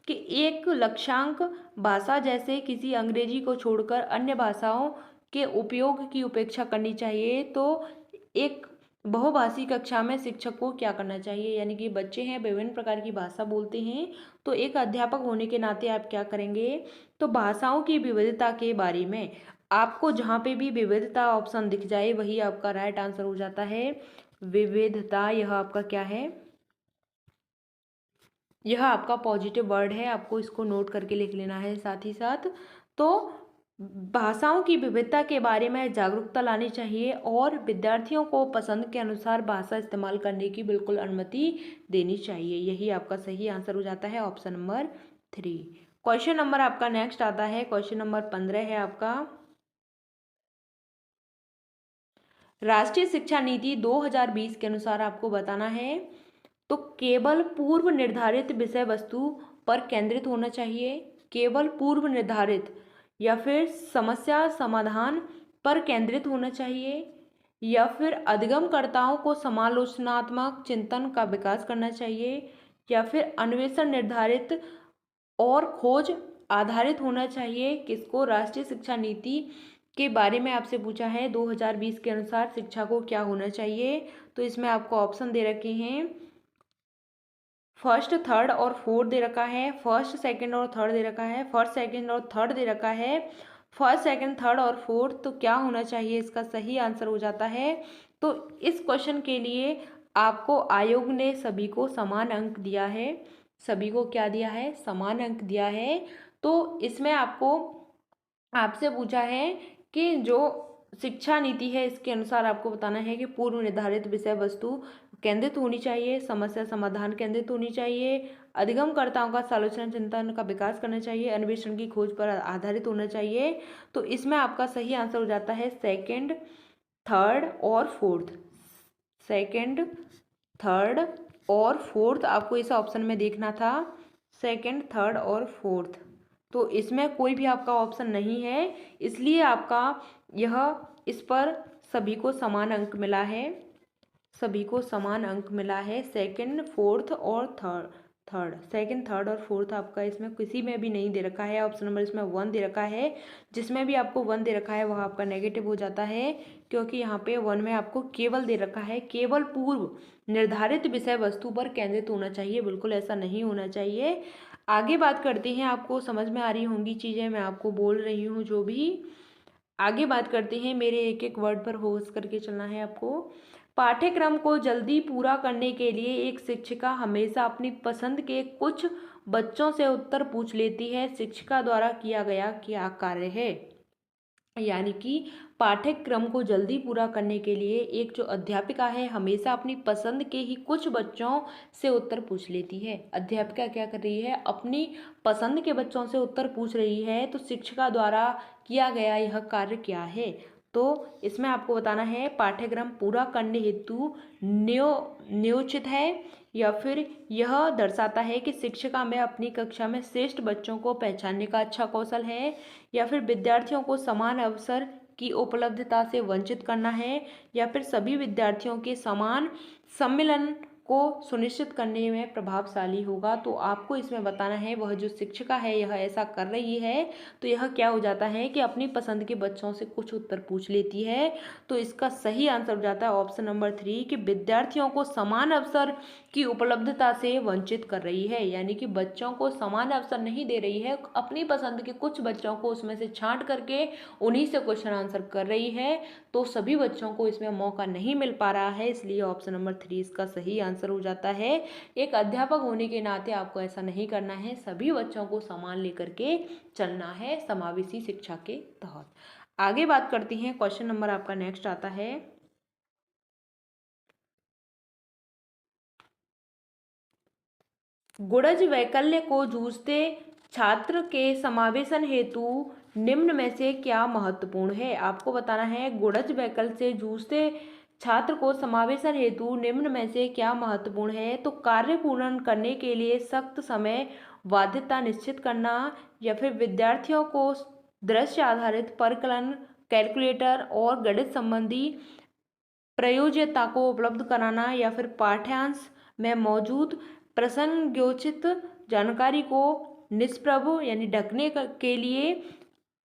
कि एक लक्ष्यांक भाषा जैसे किसी अंग्रेजी को छोड़कर अन्य भाषाओं के उपयोग की उपेक्षा करनी चाहिए। तो एक बहुभाषी कक्षा में शिक्षक को क्या करना चाहिए? यानी कि बच्चे हैं, विभिन्न प्रकार की भाषा बोलते हैं, तो एक अध्यापक होने के नाते आप क्या करेंगे? तो भाषाओं की विविधता के बारे में आपको जहाँ पे भी विविधता ऑप्शन दिख जाए वही आपका राइट आंसर हो जाता है। विविधता यह आपका क्या है? यह आपका पॉजिटिव वर्ड है, आपको इसको नोट करके लिख लेना है साथ ही साथ। तो भाषाओं की विविधता के बारे में जागरूकता लानी चाहिए और विद्यार्थियों को पसंद के अनुसार भाषा इस्तेमाल करने की बिल्कुल अनुमति देनी चाहिए। यही आपका सही आंसर हो जाता है ऑप्शन नंबर 3। क्वेश्चन नंबर आपका नेक्स्ट आता है, क्वेश्चन नंबर 15 है आपका। राष्ट्रीय शिक्षा नीति 2020 के अनुसार आपको बताना है, तो केवल पूर्व निर्धारित विषय वस्तु पर केंद्रित होना चाहिए, केवल पूर्व निर्धारित, या फिर समस्या समाधान पर केंद्रित होना चाहिए, या फिर अधिगमकर्ताओं को समालोचनात्मक चिंतन का विकास करना चाहिए, या फिर अन्वेषण निर्धारित और खोज आधारित होना चाहिए। किसको? राष्ट्रीय शिक्षा नीति के बारे में आपसे पूछा है 2020 के अनुसार शिक्षा को क्या होना चाहिए। तो इसमें आपको ऑप्शन दे रखे हैं, फर्स्ट, थर्ड और फोर्थ दे रखा है, फर्स्ट, सेकंड और थर्ड दे रखा है, फर्स्ट, सेकंड और थर्ड दे रखा है, फर्स्ट, सेकंड, थर्ड और फोर्थ। तो क्या होना चाहिए? इसका सही आंसर हो जाता है, तो इस क्वेश्चन के लिए आपको आयोग ने सभी को समान अंक दिया है। सभी को क्या दिया है? समान अंक दिया है। तो इसमें आपको आपसे पूछा है कि जो शिक्षा नीति है इसके अनुसार आपको बताना है कि पूर्व निर्धारित विषय वस्तु केंद्रित होनी चाहिए, समस्या समाधान केंद्रित होनी चाहिए, अधिगमकर्ताओं का सालोचना चिंतन का विकास करना चाहिए, अन्वेषण की खोज पर आधारित होना चाहिए। तो इसमें आपका सही आंसर हो जाता है सेकंड, थर्ड और फोर्थ। सेकंड, थर्ड और फोर्थ आपको इस ऑप्शन में देखना था, सेकंड, थर्ड और फोर्थ। तो इसमें कोई भी आपका ऑप्शन नहीं है, इसलिए आपका यह इस पर सभी को समान अंक मिला है। सभी को समान अंक मिला है, सेकंड, फोर्थ और थर्ड, सेकंड, थर्ड और फोर्थ आपका इसमें किसी में भी नहीं दे रखा है। ऑप्शन नंबर इसमें 1 दे रखा है, जिसमें भी आपको 1 दे रखा है वह आपका नेगेटिव हो जाता है, क्योंकि यहाँ पे 1 में आपको केवल दे रखा है, केवल पूर्व निर्धारित विषय वस्तु पर केंद्रित होना चाहिए। बिल्कुल ऐसा नहीं होना चाहिए। आगे बात करते हैं, आपको समझ में आ रही होंगी चीज़ें, मैं आपको बोल रही हूँ जो भी। आगे बात करते हैं, मेरे एक एक वर्ड पर होश करके चलना है आपको। पाठ्यक्रम को जल्दी पूरा करने के लिए एक शिक्षिका हमेशा अपनी पसंद के कुछ बच्चों से उत्तर पूछ लेती है। शिक्षिका द्वारा किया गया क्या कार्य है? यानी कि पाठ्यक्रम को जल्दी पूरा करने के लिए एक जो अध्यापिका है हमेशा अपनी पसंद के ही कुछ बच्चों से उत्तर पूछ लेती है। अध्यापिका क्या कर रही है? अपनी पसंद के बच्चों से उत्तर पूछ रही है। तो शिक्षिका द्वारा किया गया यह कार्य क्या है? तो इसमें आपको बताना है पाठ्यक्रम पूरा करने हेतु नियोजित है, या फिर यह दर्शाता है कि शिक्षिका में अपनी कक्षा में श्रेष्ठ बच्चों को पहचानने का अच्छा कौशल है, या फिर विद्यार्थियों को समान अवसर की उपलब्धता से वंचित करना है, या फिर सभी विद्यार्थियों के समान सम्मिलन को सुनिश्चित करने में प्रभावशाली होगा। तो आपको इसमें बताना है वह जो शिक्षिका है यह ऐसा कर रही है, तो यह क्या हो जाता है कि अपनी पसंद के बच्चों से कुछ उत्तर पूछ लेती है। तो इसका सही आंसर हो जाता है ऑप्शन नंबर 3 कि विद्यार्थियों को समान अवसर की उपलब्धता से वंचित कर रही है। यानी कि बच्चों को समान अवसर नहीं दे रही है, अपनी पसंद के कुछ बच्चों को उसमें से छांट करके उन्हीं से क्वेश्चन आंसर कर रही है। तो सभी बच्चों को इसमें मौका नहीं मिल पा रहा है, इसलिए ऑप्शन नंबर 3 इसका सही आंसर हो जाता है। एक अध्यापक होने के नाते आपको ऐसा नहीं करना है, सभी बच्चों को समान लेकर के चलना है समावेशी शिक्षा के तहत। आगे बात करती हैं, क्वेश्चन नंबर आपका नेक्स्ट आता है, गुणज वैकल्य को जूझते छात्र के समावेशन हेतु निम्न में से क्या महत्वपूर्ण है? आपको बताना है गुणज वैकल्य से जूझते छात्र को समावेशन हेतु निम्न में से क्या महत्वपूर्ण है? तो कार्य पूर्ण करने के लिए सख्त समय बाध्यता निश्चित करना, या फिर विद्यार्थियों को दृश्य आधारित परिकलन कैलकुलेटर और गणित संबंधी प्रयोज्यता को उपलब्ध कराना, या फिर पाठ्यांश में मौजूद प्रसंगोचित जानकारी को निष्प्रभ यानी ढकने के लिए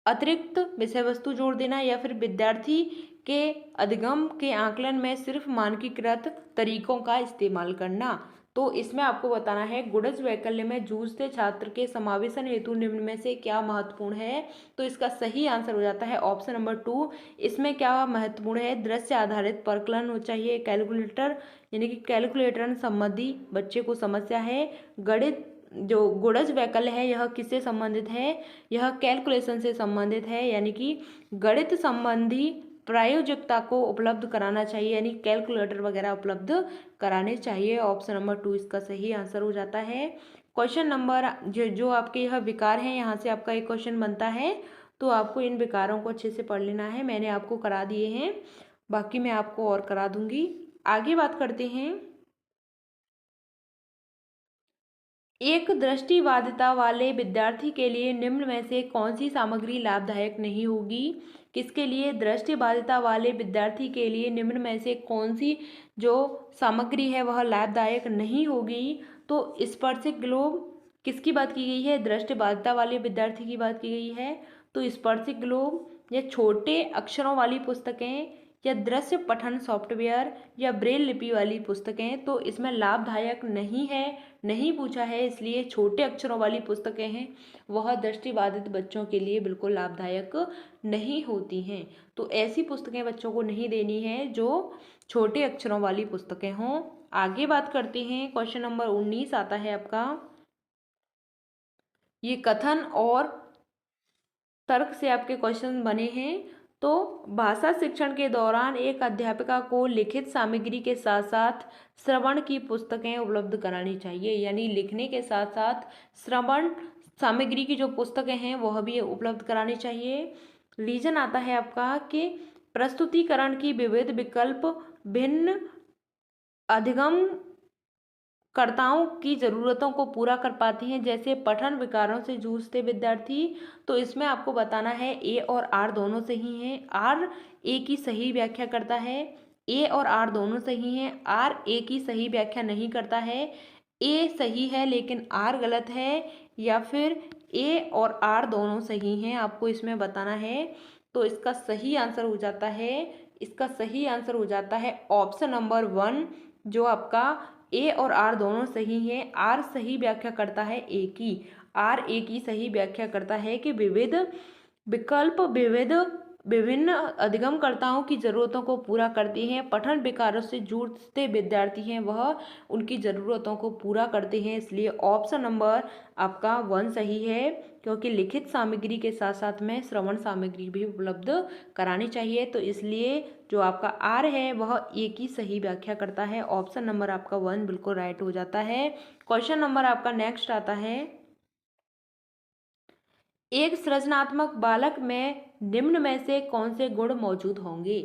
अतिरिक्त विषय वस्तु जोड़ देना, या फिर विद्यार्थी के अधिगम के आकलन में सिर्फ मानकीकृत तरीकों का इस्तेमाल करना। तो इसमें आपको बताना है गुणज वैकल्य में जूझते छात्र के समावेशन हेतु निम्न में से क्या महत्वपूर्ण है? तो इसका सही आंसर हो जाता है ऑप्शन नंबर 2। इसमें क्या महत्वपूर्ण है? दृश्य आधारित परिकलन हो चाहिए, कैलकुलेटर यानी कि कैलकुलेटर संबंधी बच्चे को समस्या है। गणित जो गुणज वैकल्य है यह किससे संबंधित है? यह कैलकुलेशन से संबंधित है, यानी कि गणित संबंधी प्रायोगिकता को उपलब्ध कराना चाहिए, यानी कैलकुलेटर वगैरह उपलब्ध कराने चाहिए। ऑप्शन नंबर 2 इसका सही आंसर हो जाता है। क्वेश्चन नंबर जो आपके यह विकार हैं यहाँ से आपका एक क्वेश्चन बनता है, तो आपको इन विकारों को अच्छे से पढ़ लेना है, मैंने आपको करा दिए हैं। बाकी मैं आपको और करा दूंगी। आगे बात करते हैं। एक दृष्टिबाधिता वाले विद्यार्थी के लिए निम्न में से कौन सी सामग्री लाभदायक नहीं होगी? किसके लिए? दृष्टिबाधिता वाले विद्यार्थी के लिए निम्न में से कौन सी जो सामग्री है वह लाभदायक नहीं होगी? तो स्पर्शिक ग्लोब किसकी बात की गई है? दृष्टिबाधिता वाले विद्यार्थी की बात की गई है। तो स्पर्शिक ग्लोब या छोटे अक्षरों वाली पुस्तकें या दृश्य पठन सॉफ्टवेयर या ब्रेल लिपि वाली पुस्तकें, तो इसमें लाभदायक नहीं है, नहीं पूछा है, इसलिए छोटे अक्षरों वाली पुस्तकें हैं वह दृष्टिबाधित बच्चों के लिए बिल्कुल लाभदायक नहीं होती हैं। तो ऐसी पुस्तकें बच्चों को नहीं देनी है जो छोटे अक्षरों वाली पुस्तकें हों। आगे बात करते हैं। क्वेश्चन नंबर 19 आता है आपका। ये कथन और तर्क से आपके क्वेश्चन बने हैं। तो भाषा शिक्षण के दौरान एक अध्यापिका को लिखित सामग्री के साथ साथ श्रवण की पुस्तकें उपलब्ध करानी चाहिए, यानी लिखने के साथ साथ श्रवण सामग्री की जो पुस्तकें हैं वह भी उपलब्ध करानी चाहिए। रीजन आता है आपका कि प्रस्तुतिकरण की विविध विकल्प भिन्न अधिगम कर्ताओं की ज़रूरतों को पूरा कर पाती हैं, जैसे पठन विकारों से जूझते विद्यार्थी। तो इसमें आपको बताना है ए और आर दोनों सही हैं। आर ए की सही व्याख्या करता है, ए और आर दोनों सही हैं। आर ए की सही व्याख्या नहीं करता है। ए सही है लेकिन आर गलत है, या फिर ए और आर दोनों सही हैं, आपको इसमें बताना है। तो इसका सही आंसर हो जाता है, इसका सही आंसर हो जाता है ऑप्शन नंबर 1, जो आपका ए और आर दोनों सही हैं। आर सही व्याख्या करता है ए की, आर ए की सही व्याख्या करता है कि विविध विकल्प विभिन्न अधिगमकर्ताओं की ज़रूरतों को पूरा करते हैं। पठन विकारों से जूझते विद्यार्थी हैं वह उनकी ज़रूरतों को पूरा करते हैं, इसलिए ऑप्शन नंबर आपका 1 सही है, क्योंकि लिखित सामग्री के साथ साथ में श्रवण सामग्री भी उपलब्ध करानी चाहिए। तो इसलिए जो आपका आर है वह ए की सही व्याख्या करता है। ऑप्शन नंबर आपका 1 बिल्कुल राइट हो जाता है। क्वेश्चन नंबर आपका नेक्स्ट आता है। एक सृजनात्मक बालक में निम्न में से कौन से गुण मौजूद होंगे?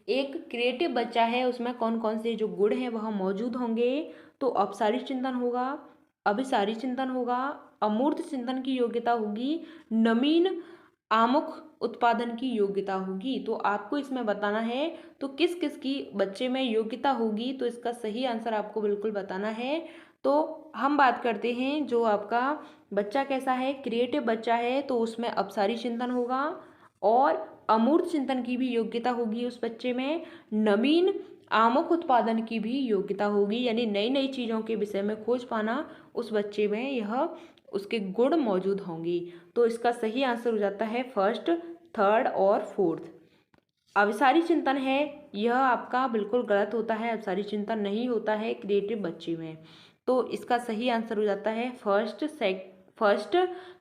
एक क्रिएटिव बच्चा है, उसमें कौन कौन से जो गुण हैं वह मौजूद होंगे? तो अपसारी चिंतन होगा, अभिसारी चिंतन होगा, अमूर्त चिंतन की योग्यता होगी, नवीन आमुख उत्पादन की योग्यता होगी। तो आपको इसमें बताना है तो किस किस की बच्चे में योग्यता होगी, तो इसका सही आंसर आपको बिल्कुल बताना है। तो हम बात करते हैं जो आपका बच्चा कैसा है, क्रिएटिव बच्चा है, तो उसमें अपसारी चिंतन होगा और अमूर्त चिंतन की भी योग्यता होगी उस बच्चे में। नवीन आमुख उत्पादन की भी योग्यता होगी, यानी नई नई चीज़ों के विषय में खोज पाना उस बच्चे में यह उसके गुण मौजूद होंगी। तो इसका सही आंसर हो जाता है फर्स्ट, थर्ड और फोर्थ। अभिसारी चिंतन है यह आपका बिल्कुल गलत होता है, अभिसारी चिंतन नहीं होता है क्रिएटिव बच्चे में। तो इसका सही आंसर हो जाता है फर्स्ट,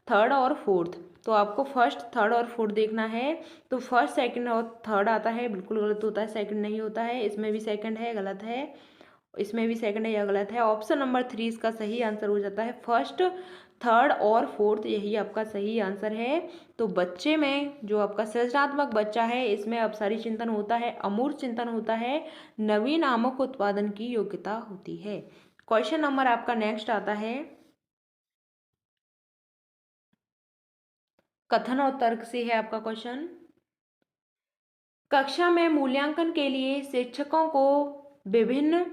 थर्ड और फोर्थ। तो आपको फर्स्ट, थर्ड और फोर्थ देखना है। तो फर्स्ट, सेकंड और थर्ड आता है, बिल्कुल गलत होता है, सेकंड नहीं होता है। इसमें भी सेकंड है, गलत है। इसमें भी सेकंड है, यह गलत है। ऑप्शन नंबर 3 इसका सही आंसर हो जाता है फर्स्ट, थर्ड और फोर्थ, यही आपका सही आंसर है। तो बच्चे में जो आपका सृजनात्मक बच्चा है इसमें अपसारी चिंतन होता है, अमूर्त चिंतन होता है, नवीन आमुख उत्पादन की योग्यता होती है। क्वेश्चन नंबर आपका नेक्स्ट आता है। कथन और तर्क से है आपका क्वेश्चन। कक्षा में मूल्यांकन के लिए शिक्षकों को विभिन्न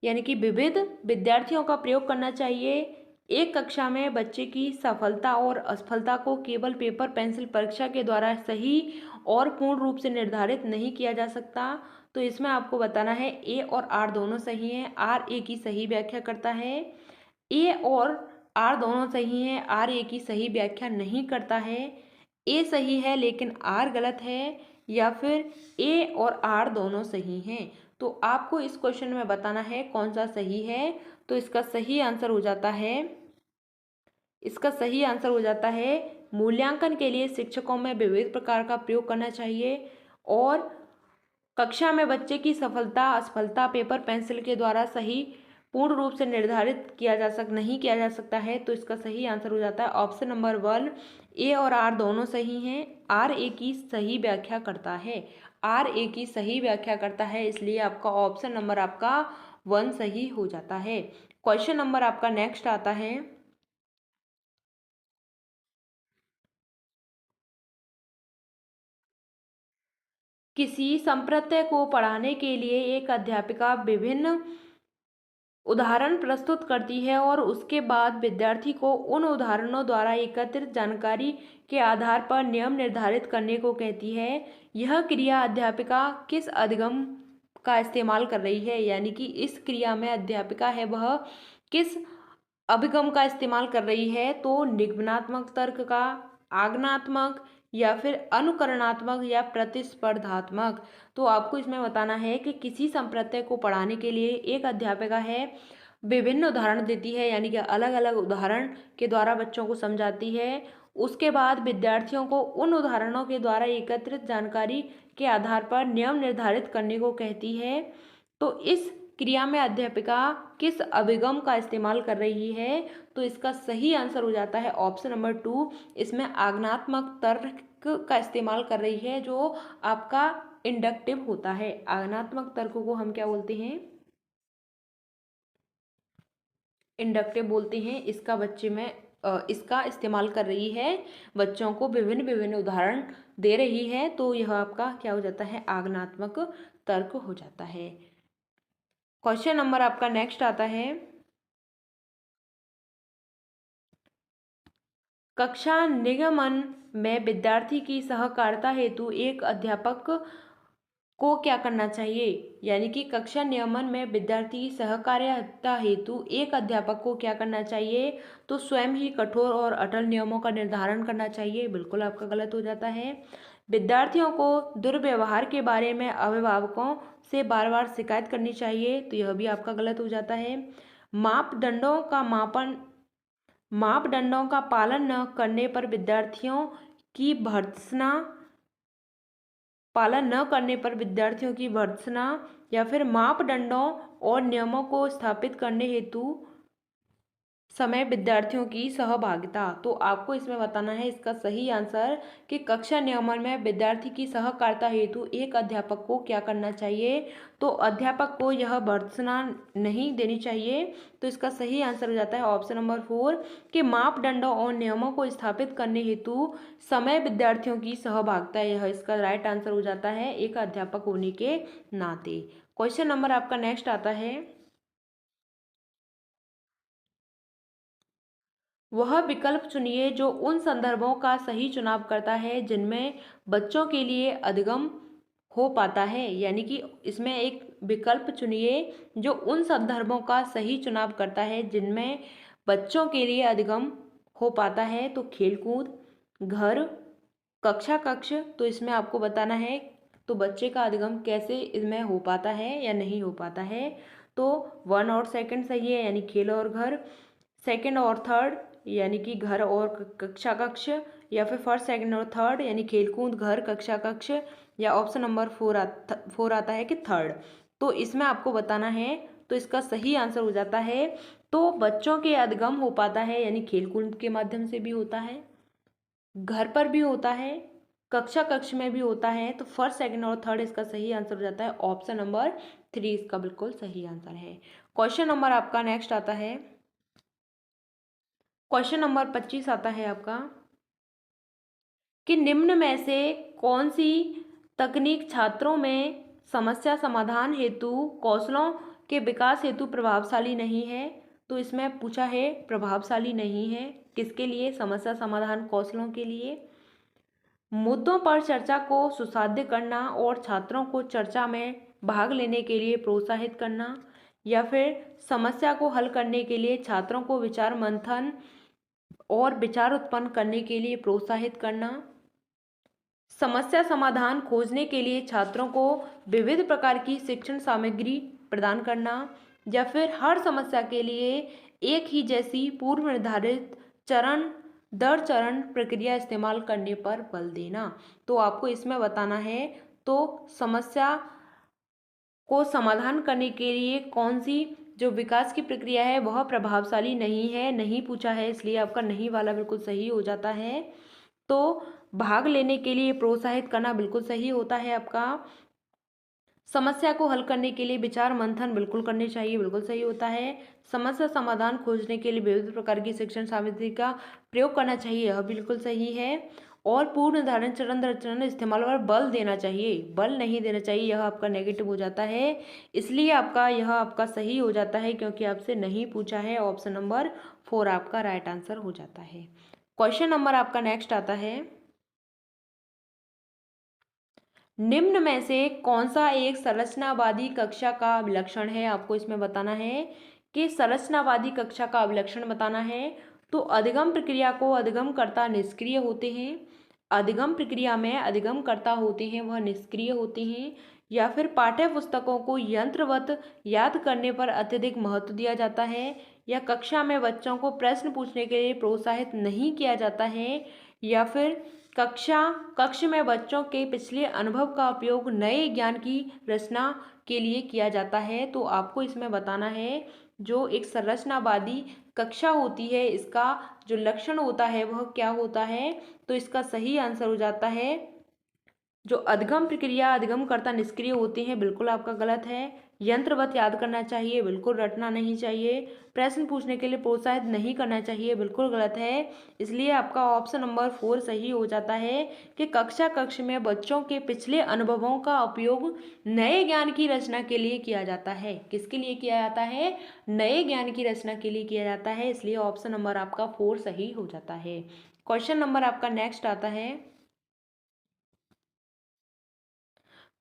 यानी कि विविध विद्यार्थियों का प्रयोग करना चाहिए। एक कक्षा में बच्चे की सफलता और असफलता को केवल पेपर पेंसिल परीक्षा के द्वारा सही और पूर्ण रूप से निर्धारित नहीं किया जा सकता। तो इसमें आपको बताना है ए और आर दोनों सही हैं, आर ए की सही व्याख्या करता है। ए और आर दोनों सही हैं, आर ए की सही व्याख्या नहीं करता है। ए सही है लेकिन आर गलत है, या फिर ए और आर दोनों सही हैं। तो आपको इस क्वेश्चन में बताना है कौन सा सही है। तो इसका सही आंसर हो जाता है, इसका सही आंसर हो जाता है मूल्यांकन के लिए शिक्षकों में विविध प्रकार का प्रयोग करना चाहिए और कक्षा में बच्चे की सफलता असफलता पेपर पेंसिल के द्वारा सही पूर्ण रूप से निर्धारित नहीं किया जा सकता है। तो इसका सही आंसर हो जाता है ऑप्शन नंबर 1, ए और आर दोनों सही हैं, आर ए की सही व्याख्या करता है। आर ए की सही व्याख्या करता है, इसलिए आपका ऑप्शन नंबर आपका 1 सही हो जाता है। क्वेश्चन नंबर आपका नेक्स्ट आता है, किसी संप्रत्यय को पढ़ाने के लिए एक अध्यापिका विभिन्न उदाहरण प्रस्तुत करती है और उसके बाद विद्यार्थी को उन उदाहरणों द्वारा एकत्रित जानकारी के आधार पर नियम निर्धारित करने को कहती है। यह क्रिया अध्यापिका किस अधिगम का इस्तेमाल कर रही है, यानी कि इस क्रिया में अध्यापिका है वह किस अभिगम का इस्तेमाल कर रही है, तो निगमनात्मक तर्क का, आगमनात्मक, या फिर अनुकरणात्मक, या प्रतिस्पर्धात्मक। तो आपको इसमें बताना है कि किसी संप्रत्यय को पढ़ाने के लिए एक अध्यापिका है विभिन्न उदाहरण देती है, यानी कि अलग अलग उदाहरण के द्वारा बच्चों को समझाती है। उसके बाद विद्यार्थियों को उन उदाहरणों के द्वारा एकत्रित जानकारी के आधार पर नियम निर्धारित करने को कहती है। तो इस क्रिया में अध्यापिका किस अभिगम का इस्तेमाल कर रही है, तो इसका सही आंसर हो जाता है ऑप्शन नंबर 2। इसमें आगमनात्मक तर्क का इस्तेमाल कर रही है, जो आपका इंडक्टिव होता है। आगमनात्मक तर्क को हम क्या बोलते हैं, इंडक्टिव बोलते हैं। इसका बच्चे में इसका इस्तेमाल कर रही है, बच्चों को विभिन्न विभिन्न उदाहरण दे रही है, तो यह आपका क्या हो जाता है, आगमनात्मक तर्क हो जाता है। क्वेश्चन नंबर आपका नेक्स्ट आता है, कक्षा निगमन में विद्यार्थी की सहकारिता हेतु एक अध्यापक को क्या करना चाहिए, यानी कि कक्षा नियमन में विद्यार्थी की सहकारिता हेतु एक अध्यापक को क्या करना चाहिए, तो स्वयं ही कठोर और अटल नियमों का निर्धारण करना चाहिए। बिल्कुल आपका गलत हो जाता है। विद्यार्थियों को दुर्व्यवहार के बारे में अभिभावकों से बार बार शिकायत करनी चाहिए, तो यह भी आपका गलत हो जाता है। मापदंडों का पालन न करने पर विद्यार्थियों की भर्त्सना, या फिर मापदंडों और नियमों को स्थापित करने हेतु समय विद्यार्थियों की सहभागिता। तो आपको इसमें बताना है इसका सही आंसर कि कक्षा नियमन में विद्यार्थी की सहकारिता हेतु एक अध्यापक को क्या करना चाहिए, तो अध्यापक को यह भर्त्सना नहीं देनी चाहिए। तो इसका सही आंसर हो जाता है ऑप्शन नंबर 4 कि मापदंडों और नियमों को स्थापित करने हेतु समय विद्यार्थियों की सहभागिता, यह इसका राइट आंसर हो जाता है एक अध्यापक होने के नाते। क्वेश्चन नंबर आपका नेक्स्ट आता है, वह विकल्प चुनिए जो उन संदर्भों का सही चुनाव करता है जिनमें बच्चों के लिए अधिगम हो पाता है, यानी कि इसमें एक विकल्प चुनिए जो उन संदर्भों का सही चुनाव करता है जिनमें बच्चों के लिए अधिगम हो पाता है। तो खेलकूद, घर, कक्षा कक्ष। तो इसमें आपको बताना है तो बच्चे का अधिगम कैसे इसमें हो पाता है या नहीं हो पाता है, तो 1 और 2 सही है, यानी खेल और घर। 2 और 3 यानी कि घर और कक्षा कक्ष, या फिर 1st 2nd और 3 यानी खेलकूद, घर, कक्षा कक्ष, या ऑप्शन नंबर 4 आता है कि 3rd। तो इसमें आपको बताना है, तो इसका सही आंसर हो जाता है तो बच्चों के अधिगम हो पाता है, यानी खेलकूद के माध्यम से भी होता है, घर पर भी होता है, कक्षा कक्ष में भी होता है। तो 1st 2nd और 3rd इसका सही आंसर हो जाता है ऑप्शन नंबर 3 इसका बिल्कुल सही आंसर है। क्वेश्चन नंबर आपका नेक्स्ट आता है, क्वेश्चन नंबर 25 आता है आपका कि निम्न में से कौन सी तकनीक छात्रों में समस्या समाधान हेतु कौशलों के विकास हेतु प्रभावशाली नहीं है। तो इसमें पूछा है प्रभावशाली नहीं है किसके लिए, समस्या समाधान कौशलों के लिए। मुद्दों पर चर्चा को सुसाध्य करना और छात्रों को चर्चा में भाग लेने के लिए प्रोत्साहित करना, या फिर समस्या को हल करने के लिए छात्रों को विचार मंथन और विचार उत्पन्न करने के लिए प्रोत्साहित करना, समस्या समाधान खोजने के लिए छात्रों को विविध प्रकार की शिक्षण सामग्री प्रदान करना, या फिर हर समस्या के लिए एक ही जैसी पूर्व निर्धारित चरण दर चरण प्रक्रिया इस्तेमाल करने पर बल देना। तो आपको इसमें बताना है तो समस्या को समाधान करने के लिए कौन सी जो विकास की प्रक्रिया है वह प्रभावशाली नहीं है, नहीं पूछा है, इसलिए आपका नहीं वाला बिल्कुल सही हो जाता है। तो भाग लेने के लिए प्रोत्साहित करना बिल्कुल सही होता है आपका। समस्या को हल करने के लिए विचार मंथन बिल्कुल करने चाहिए, बिल्कुल सही होता है। समस्या समाधान खोजने के लिए विविध प्रकार की शिक्षण सामग्री का प्रयोग करना चाहिए, यह बिल्कुल सही है। और पूर्ण निर्धारण चरण दर चरण इस्तेमाल पर बल देना चाहिए, बल नहीं देना चाहिए, यह आपका नेगेटिव हो जाता है। इसलिए यह आपका सही हो जाता है क्योंकि आपसे नहीं पूछा है। ऑप्शन नंबर 4 आपका राइट आंसर हो जाता है। क्वेश्चन नंबर आपका नेक्स्ट आता है, निम्न में से कौन सा एक संरचनावादी कक्षा का अभिलक्षण है। आपको इसमें बताना है कि संरचनावादी कक्षा का अभिलक्षण बताना है। तो अधिगम प्रक्रिया को अधिगमकर्ता निष्क्रिय होते हैं, अधिगम प्रक्रिया में अधिगमकर्ता होते हैं वह निष्क्रिय होते हैं, या फिर पाठ्य पुस्तकों को यंत्रवत याद करने पर अत्यधिक महत्व दिया जाता है, या कक्षा में बच्चों को प्रश्न पूछने के लिए प्रोत्साहित नहीं किया जाता है, या फिर कक्ष में बच्चों के पिछले अनुभव का उपयोग नए ज्ञान की रचना के लिए किया जाता है। तो आपको इसमें बताना है जो एक संरचनावादी कक्षा होती है इसका जो लक्षण होता है वह क्या होता है। तो इसका सही आंसर हो जाता है जो अधिगम प्रक्रिया अधिगमकर्ता निष्क्रिय होते हैं, बिल्कुल आपका गलत है। यंत्रवत याद करना चाहिए, बिल्कुल रटना नहीं चाहिए। प्रश्न पूछने के लिए प्रोत्साहित नहीं करना चाहिए, बिल्कुल गलत है। इसलिए आपका ऑप्शन नंबर 4 सही हो जाता है कि कक्ष में बच्चों के पिछले अनुभवों का उपयोग नए ज्ञान की रचना के लिए किया जाता है। किसके लिए किया जाता है? नए ज्ञान की रचना के लिए किया जाता है। इसलिए ऑप्शन नंबर आपका 4 सही हो जाता है। क्वेश्चन नंबर आपका नेक्स्ट आता है,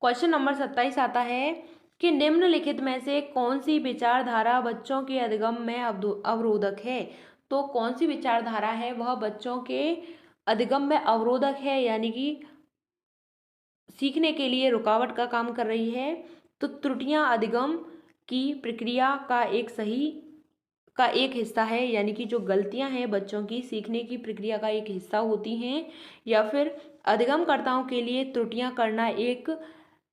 क्वेश्चन नंबर 27 आता है कि निम्नलिखित में से कौन सी विचारधारा बच्चों के अधिगम में अवरोधक है। तो कौन सी विचारधारा है वह बच्चों के अधिगम में अवरोधक है, यानी कि सीखने के लिए रुकावट का काम कर रही है। तो त्रुटियां अधिगम की प्रक्रिया का एक हिस्सा है, यानी कि जो गलतियां हैं बच्चों की सीखने की प्रक्रिया का एक हिस्सा होती हैं, या फिर अधिगमकर्ताओं के लिए त्रुटियां करना एक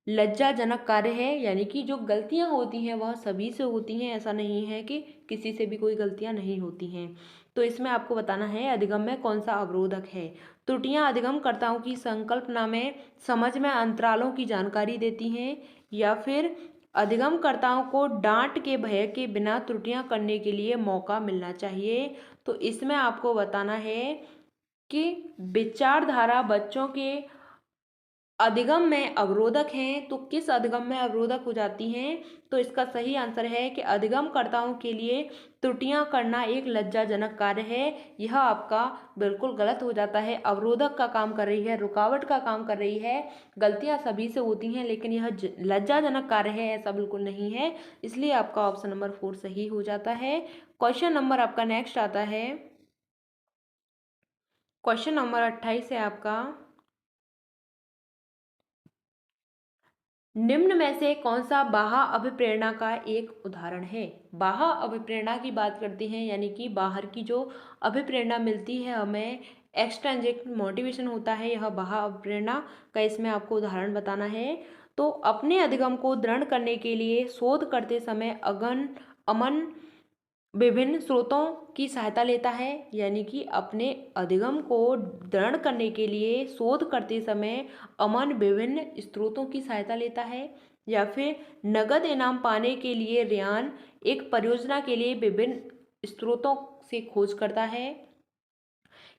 लज्जाजनक कार्य है, यानी कि जो गलतियां होती हैं वह सभी से होती हैं, ऐसा नहीं है कि किसी से भी कोई गलतियां नहीं होती हैं। तो इसमें आपको बताना है अधिगम में कौन सा अवरोधक है। त्रुटियां अधिगमकर्ताओं की संकल्पना में समझ में अंतरालों की जानकारी देती हैं, या फिर अधिगमकर्ताओं को डांट के भय के बिना त्रुटियां करने के लिए मौका मिलना चाहिए। तो इसमें आपको बताना है कि विचारधारा बच्चों के अधिगम में अवरोधक हैं। तो किस अधिगम में अवरोधक हो जाती हैं? तो इसका सही आंसर है कि अधिगमकर्ताओं के लिए त्रुटियां करना एक लज्जाजनक कार्य है। यह आपका बिल्कुल गलत हो जाता है। अवरोधक का काम कर रही है, रुकावट का काम कर रही है। गलतियां सभी से होती हैं लेकिन यह लज्जाजनक कार्य है, ऐसा बिल्कुल नहीं है। इसलिए आपका ऑप्शन नंबर 4 सही हो जाता है। क्वेश्चन नंबर आपका नेक्स्ट आता है, क्वेश्चन नंबर 28 है आपका, निम्न में से कौन सा बाह्य अभिप्रेरणा का एक उदाहरण है। बाह्य अभिप्रेरणा की बात करते हैं, यानी कि बाहर की जो अभिप्रेरणा मिलती है हमें, एक्सट्रिंसिक मोटिवेशन होता है, यह बाह्य अभिप्रेरणा का इसमें आपको उदाहरण बताना है। तो अपने अधिगम को दृढ़ करने के लिए शोध करते समय अमन विभिन्न स्रोतों की सहायता लेता है, यानी कि अपने अधिगम को दृढ़ करने के लिए शोध करते समय अमन विभिन्न स्रोतों की सहायता लेता है, या फिर नगद इनाम पाने के लिए रेयान एक परियोजना के लिए विभिन्न स्रोतों से खोज करता है।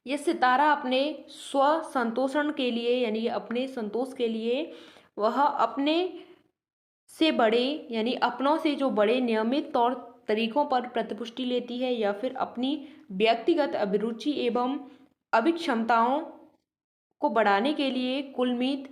यह सितारा अपने स्व संतोषण के लिए, यानी अपने संतोष के लिए वह अपने से बड़े यानी अपनों से जो बड़े नियमित तौर तरीकों पर प्रतिपुष्टि लेती है, या फिर अपनी व्यक्तिगत अभिरुचि एवं अभिक्षमताओं को बढ़ाने के लिए कुलमित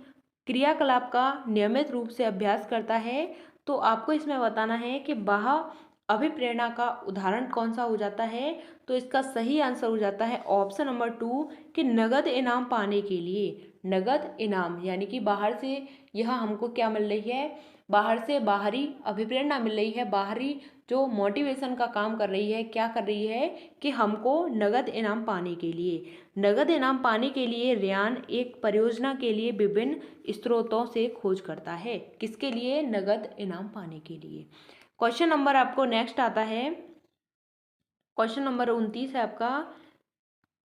क्रियाकलाप का नियमित रूप से अभ्यास करता है। तो आपको इसमें बताना है कि बाह्य अभिप्रेरणा का उदाहरण कौन सा हो जाता है। तो इसका सही आंसर हो जाता है ऑप्शन नंबर 2 कि नगद इनाम पाने के लिए। नगद इनाम यानी कि बाहर से यह हमको क्या मिल रही है, बाहर से बाहरी अभिप्रेरणा मिल रही है, बाहरी जो मोटिवेशन का काम कर रही है, क्या कर रही है कि हमको नगद इनाम पाने के लिए, नगद इनाम पाने के लिए रेयान एक परियोजना के लिए विभिन्न स्रोतों से खोज करता है। किसके लिए? नगद इनाम पाने के लिए। क्वेश्चन नंबर आपको नेक्स्ट आता है, क्वेश्चन नंबर 29 है आपका,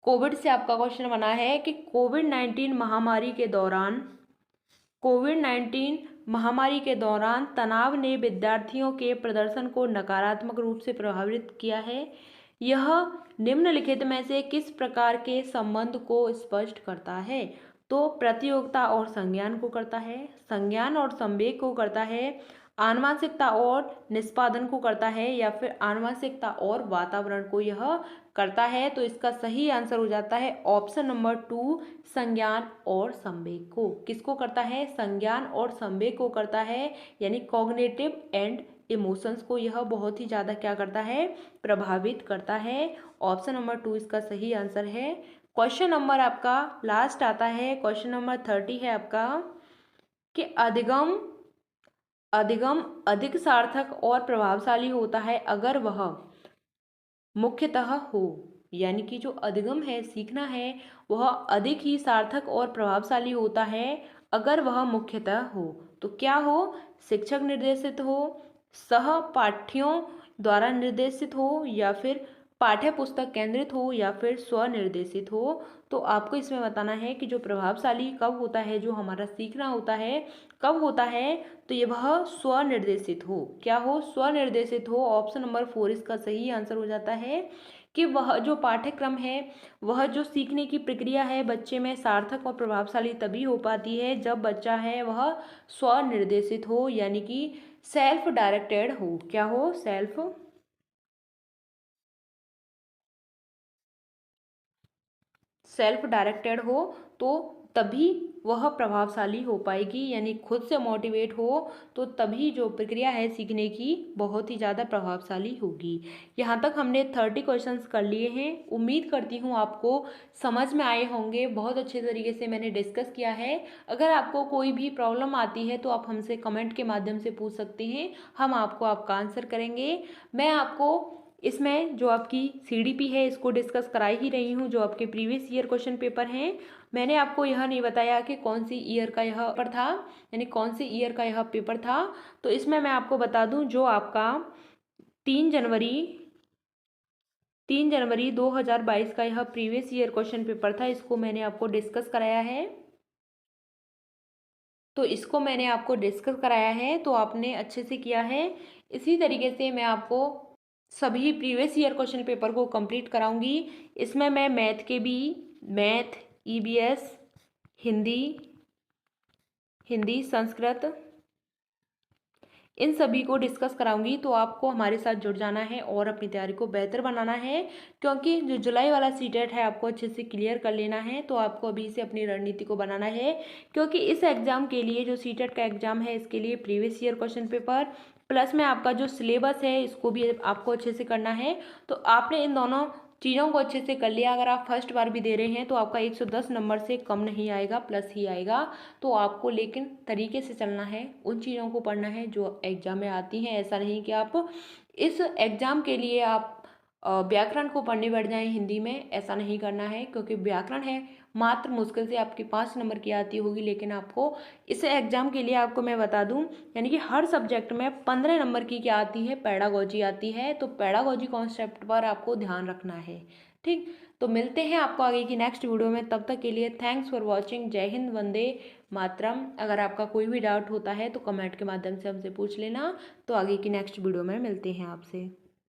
कोविड से आपका क्वेश्चन बना है कि कोविड-19 महामारी के दौरान तनाव ने विद्यार्थियों के प्रदर्शन को नकारात्मक रूप से प्रभावित किया है। यह निम्नलिखित में से किस प्रकार के संबंध को स्पष्ट करता है? तो प्रतियोगिता और संज्ञान को करता है, संज्ञान और संवेग को करता है, आनुवंशिकता और निष्पादन को करता है, या फिर आनुवंशिकता और वातावरण को यह करता है। तो इसका सही आंसर हो जाता है ऑप्शन नंबर 2, संज्ञान और संवेग को। किसको करता है? संज्ञान और संवेग को करता है, यानी कॉग्निटिव एंड इमोशंस को यह बहुत ही ज़्यादा क्या करता है? प्रभावित करता है। ऑप्शन नंबर 2 इसका सही आंसर है। क्वेश्चन नंबर आपका लास्ट आता है, क्वेश्चन नंबर 30 है आपका कि अधिगम अधिक सार्थक और प्रभावशाली होता है अगर वह मुख्यतः हो, यानी कि जो अधिगम है, सीखना है, वह अधिक ही सार्थक और प्रभावशाली होता है अगर वह मुख्यतः हो। तो क्या हो? शिक्षक निर्देशित हो, सहपाठियों द्वारा निर्देशित हो, या फिर पाठ्य पुस्तक केंद्रित हो, या फिर स्वनिर्देशित हो। तो आपको इसमें बताना है कि जो प्रभावशाली कब होता है, जो हमारा सीखना होता है कब होता है, तो ये वह स्वनिर्देशित हो। क्या हो? स्वनिर्देशित हो। ऑप्शन नंबर 4 इसका सही आंसर हो जाता है कि वह जो पाठ्यक्रम है, वह जो सीखने की प्रक्रिया है बच्चे में सार्थक और प्रभावशाली तभी हो पाती है जब बच्चा है वह स्वनिर्देशित हो, यानी कि सेल्फ डायरेक्टेड हो। क्या हो? सेल्फ डायरेक्टेड हो, तो तभी वह प्रभावशाली हो पाएगी, यानी खुद से मोटिवेट हो तो तभी जो प्रक्रिया है सीखने की बहुत ही ज़्यादा प्रभावशाली होगी। यहाँ तक हमने 30 क्वेश्चंस कर लिए हैं। उम्मीद करती हूँ आपको समझ में आए होंगे। बहुत अच्छे तरीके से मैंने डिस्कस किया है। अगर आपको कोई भी प्रॉब्लम आती है तो आप हमसे कमेंट के माध्यम से पूछ सकते हैं, हम आपको आपका आंसर करेंगे। मैं आपको इसमें जो आपकी CDP है इसको डिस्कस करा ही रही हूँ, जो आपके प्रीवियस ईयर क्वेश्चन पेपर हैं। मैंने आपको यह नहीं बताया कि कौन सी ईयर का यह पेपर था, यानी कौन सी ईयर का यह पेपर था। तो इसमें मैं आपको बता दूं, जो आपका 3 जनवरी 2022 का यह प्रीवियस ईयर क्वेश्चन पेपर था, इसको मैंने आपको डिस्कस कराया है। तो आपने अच्छे से किया है। इसी तरीके से मैं आपको सभी प्रीवियस ईयर क्वेश्चन पेपर को कंप्लीट कराऊंगी। इसमें मैं मैथ, EBS, हिंदी, संस्कृत, इन सभी को डिस्कस कराऊंगी। तो आपको हमारे साथ जुड़ जाना है और अपनी तैयारी को बेहतर बनाना है, क्योंकि जो जुलाई वाला सीटेट है आपको अच्छे से क्लियर कर लेना है। तो आपको अभी से अपनी रणनीति को बनाना है, क्योंकि इस एग्ज़ाम के लिए जो सीटेट का एग्ज़ाम है इसके लिए previous year question paper plus में आपका जो सिलेबस है इसको भी आपको अच्छे से करना है। तो आपने इन दोनों चीज़ों को अच्छे से कर लिया। अगर आप फर्स्ट बार भी दे रहे हैं तो आपका 110 नंबर से कम नहीं आएगा, प्लस ही आएगा। तो आपको लेकिन तरीके से चलना है, उन चीज़ों को पढ़ना है जो एग्ज़ाम में आती हैं। ऐसा नहीं कि आप इस एग्ज़ाम के लिए आप व्याकरण को पढ़ने बैठ जाएं हिंदी में, ऐसा नहीं करना है। क्योंकि व्याकरण है मात्र मुश्किल से आपकी 5 नंबर की आती होगी, लेकिन आपको इस एग्ज़ाम के लिए आपको मैं बता दूं, यानी कि हर सब्जेक्ट में 15 नंबर की क्या आती है? पेडागोजी आती है। तो पेडागोजी कॉन्सेप्ट पर आपको ध्यान रखना है। ठीक, तो मिलते हैं आपको आगे की नेक्स्ट वीडियो में। तब तक के लिए थैंक्स फॉर वॉचिंग। जय हिंद, वंदे मातरम। अगर आपका कोई भी डाउट होता है तो कमेंट के माध्यम से हमसे पूछ लेना। तो आगे की नेक्स्ट वीडियो में मिलते हैं आपसे।